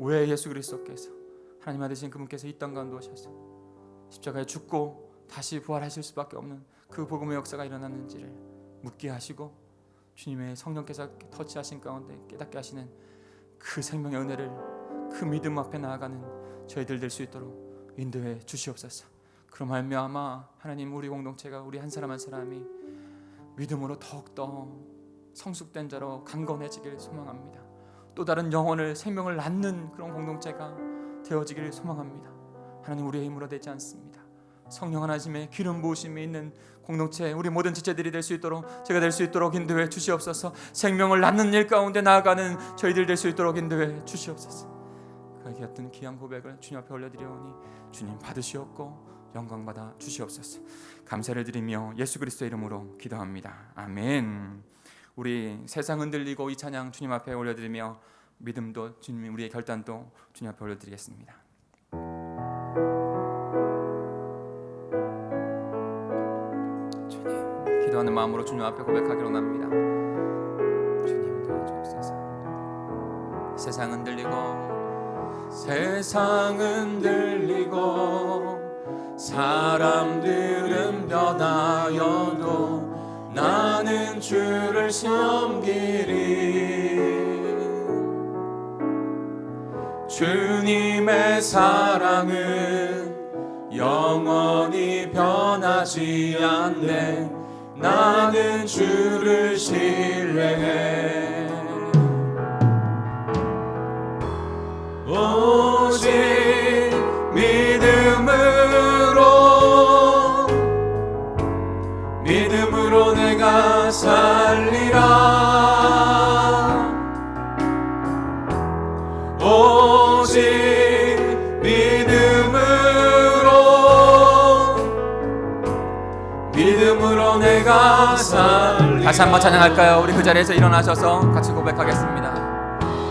왜 예수 그리스도께서 하나님 아들이신 그분께서 이 땅 가운데 오셔서 십자가에 죽고 다시 부활하실 수밖에 없는 그 복음의 역사가 일어났는지를 묻게 하시고 주님의 성령께서 터치하신 가운데 깨닫게 하시는 그 생명의 은혜를 그 믿음 앞에 나아가는 저희들 될 수 있도록 인도해 주시옵소서. 그럼 말미암아 하나님 우리 공동체가 우리 한 사람 한 사람이 믿음으로 더욱더 성숙된 자로 강건해지길 소망합니다. 또 다른 영혼을 생명을 낳는 그런 공동체가 되어지기를 소망합니다. 하나님 우리의 힘으로 되지 않습니다. 성령 하나님의 기름 부으심이 있는 공동체 우리 모든 지체들이 될 수 있도록 제가 될 수 있도록 인도해 주시옵소서. 생명을 낳는 일 가운데 나아가는 저희들 될 수 있도록 인도해 주시옵소서. 그에게 어떤 귀한 고백을 주님 앞에 올려드리오니 주님 받으시옵고 영광 받아 주시옵소서. 감사를 드리며 예수 그리스도의 이름으로 기도합니다. 아멘. 우리 세상 흔들리고 이 찬양 주님 앞에 올려드리며 믿음도 주님 우리의 결단도 주님 앞에 올려드리겠습니다. 주님. 기도하는 마음으로 주님 앞에 고백하기로 합니다. 주님 도와주옵소서. 세상은 들리고 사람들은 변하여도 나는 주를 섬기리. 주님의 사랑은 영원히 변하지 않네. 나는 주를 신뢰해. 오직 믿음으로 내가 살리라. 오직 믿음으로 내가 살리라. 다시 한번 찬양할까요? 우리 그 자리에서 일어나셔서 같이 고백하겠습니다.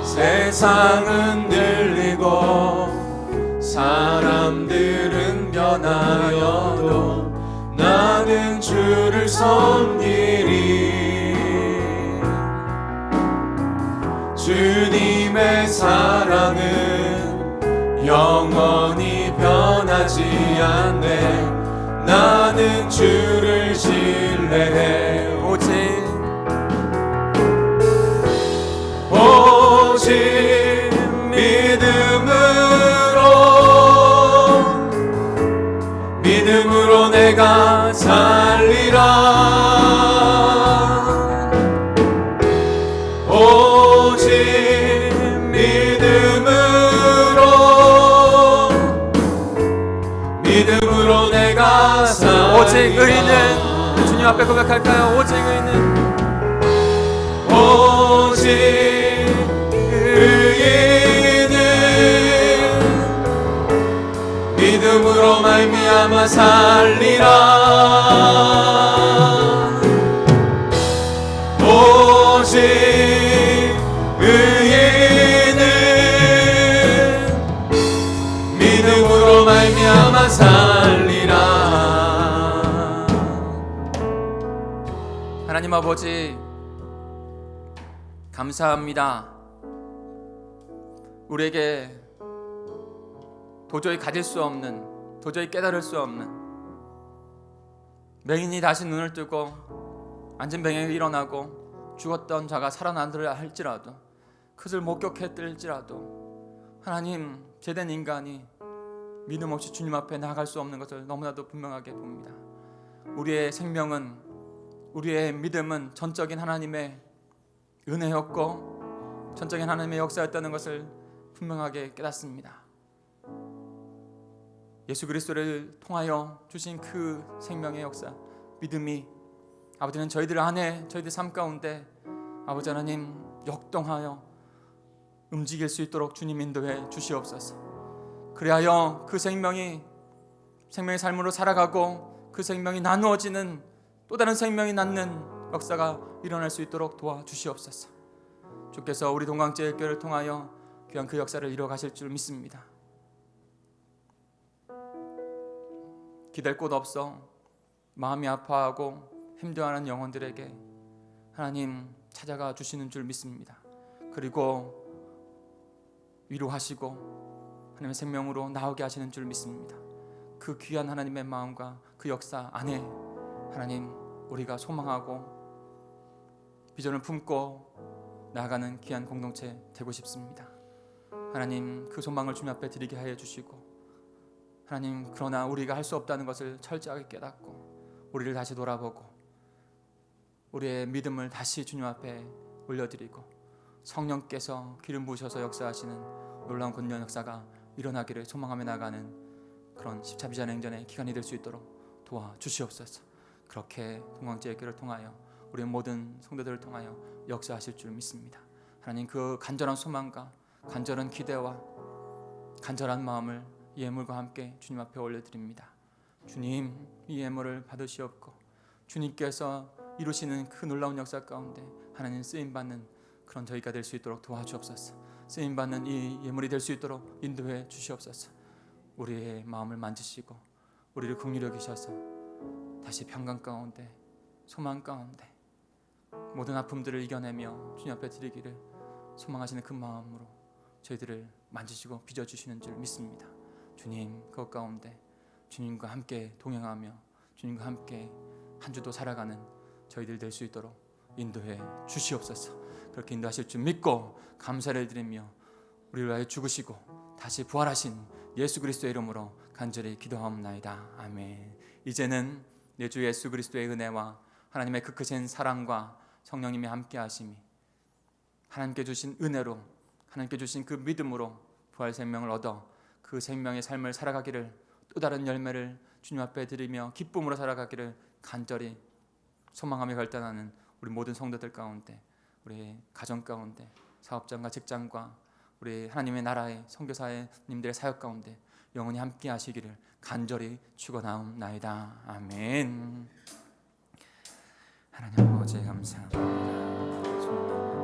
세상은 들리고 사람들은 변하여도 나는 주를 섬기리. 주님의 사랑은 영원히 변하지 않네. 나는 주를 신뢰해. 오직 믿음으로 내가 살리라. 오직 믿음으로 내가 살리라. 오직 의인은 주님 앞에 고백할까요? 오직 의인은 믿음으로 말미암아 살리라. 오직 의인은 믿음으로 말미암아 살리라. 하나님 아버지, 감사합니다. 우리에게 도저히 가질 수 없는, 도저히 깨달을 수 없는, 맹인이 다시 눈을 뜨고 앉은 병이 일어나고 죽었던 자가 살아난다 할지라도, 그것을 목격했을지라도 하나님, 죄된 인간이 믿음 없이 주님 앞에 나아갈 수 없는 것을 너무나도 분명하게 봅니다. 우리의 생명은, 우리의 믿음은 전적인 하나님의 은혜였고 전적인 하나님의 역사였다는 것을 분명하게 깨닫습니다. 예수 그리스도를 통하여 주신 그 생명의 역사, 믿음이 아버지는 저희들 안에, 저희들 삶 가운데 아버지 하나님 역동하여 움직일 수 있도록 주님 인도해 주시옵소서. 그리하여 그 생명이 생명의 삶으로 살아가고 그 생명이 나누어지는 또 다른 생명이 낳는 역사가 일어날 수 있도록 도와주시옵소서. 주께서 우리 동광제일교회를 통하여 귀한 그 역사를 이루어 가실 줄 믿습니다. 기댈 곳 없어 마음이 아파하고 힘들어하는 영혼들에게 하나님 찾아가 주시는 줄 믿습니다. 그리고 위로하시고 하나님의 생명으로 나오게 하시는 줄 믿습니다. 그 귀한 하나님의 마음과 그 역사 안에 하나님, 우리가 소망하고 비전을 품고 나아가는 귀한 공동체 되고 싶습니다. 하나님, 그 소망을 주님 앞에 드리게 하여 주시고, 하나님, 그러나 우리가 할 수 없다는 것을 철저하게 깨닫고 우리를 다시 돌아보고 우리의 믿음을 다시 주님 앞에 올려드리고 성령께서 기름 부으셔서 역사하시는 놀라운 권면 역사가 일어나기를 소망하며 나가는 그런 십자비전 행전의 기간이 될 수 있도록 도와주시옵소서. 그렇게 동광제일교회를 통하여 우리 모든 성도들을 통하여 역사하실 줄 믿습니다. 하나님, 그 간절한 소망과 간절한 기대와 간절한 마음을 이 예물과 함께 주님 앞에 올려드립니다. 주님, 이 예물을 받으시옵고 주님께서 이루시는 그 놀라운 역사 가운데 하나님 쓰임받는 그런 저희가 될 수 있도록 도와주옵소서. 쓰임받는 이 예물이 될 수 있도록 인도해 주시옵소서. 우리의 마음을 만지시고 우리를 긍휼히 여기셔서 다시 평강 가운데 소망 가운데 모든 아픔들을 이겨내며 주님 앞에 드리기를 소망하시는 그 마음으로 저희들을 만지시고 빚어주시는 줄 믿습니다. 주님, 그것 가운데 주님과 함께 동행하며 주님과 함께 한 주도 살아가는 저희들 될 수 있도록 인도해 주시옵소서. 그렇게 인도하실 줄 믿고 감사를 드리며 우리를 위하여 죽으시고 다시 부활하신 예수 그리스도의 이름으로 간절히 기도하옵나이다. 아멘. 이제는 내 주 예수 그리스도의 은혜와 하나님의 그 크신 사랑과 성령님의 함께 하심이 하나님께 주신 은혜로 하나님께 주신 그 믿음으로 부활 생명을 얻어 그 생명의 삶을 살아가기를, 또 다른 열매를 주님 앞에 드리며 기쁨으로 살아가기를 간절히 소망하며 결단하는 우리 모든 성도들 가운데, 우리 가정 가운데, 사업장과 직장과 우리 하나님의 나라의 선교사님들의 사역 가운데 영원히 함께 하시기를 간절히 축원하옵나이다. 아멘. 하나님 아버지 감사합니다.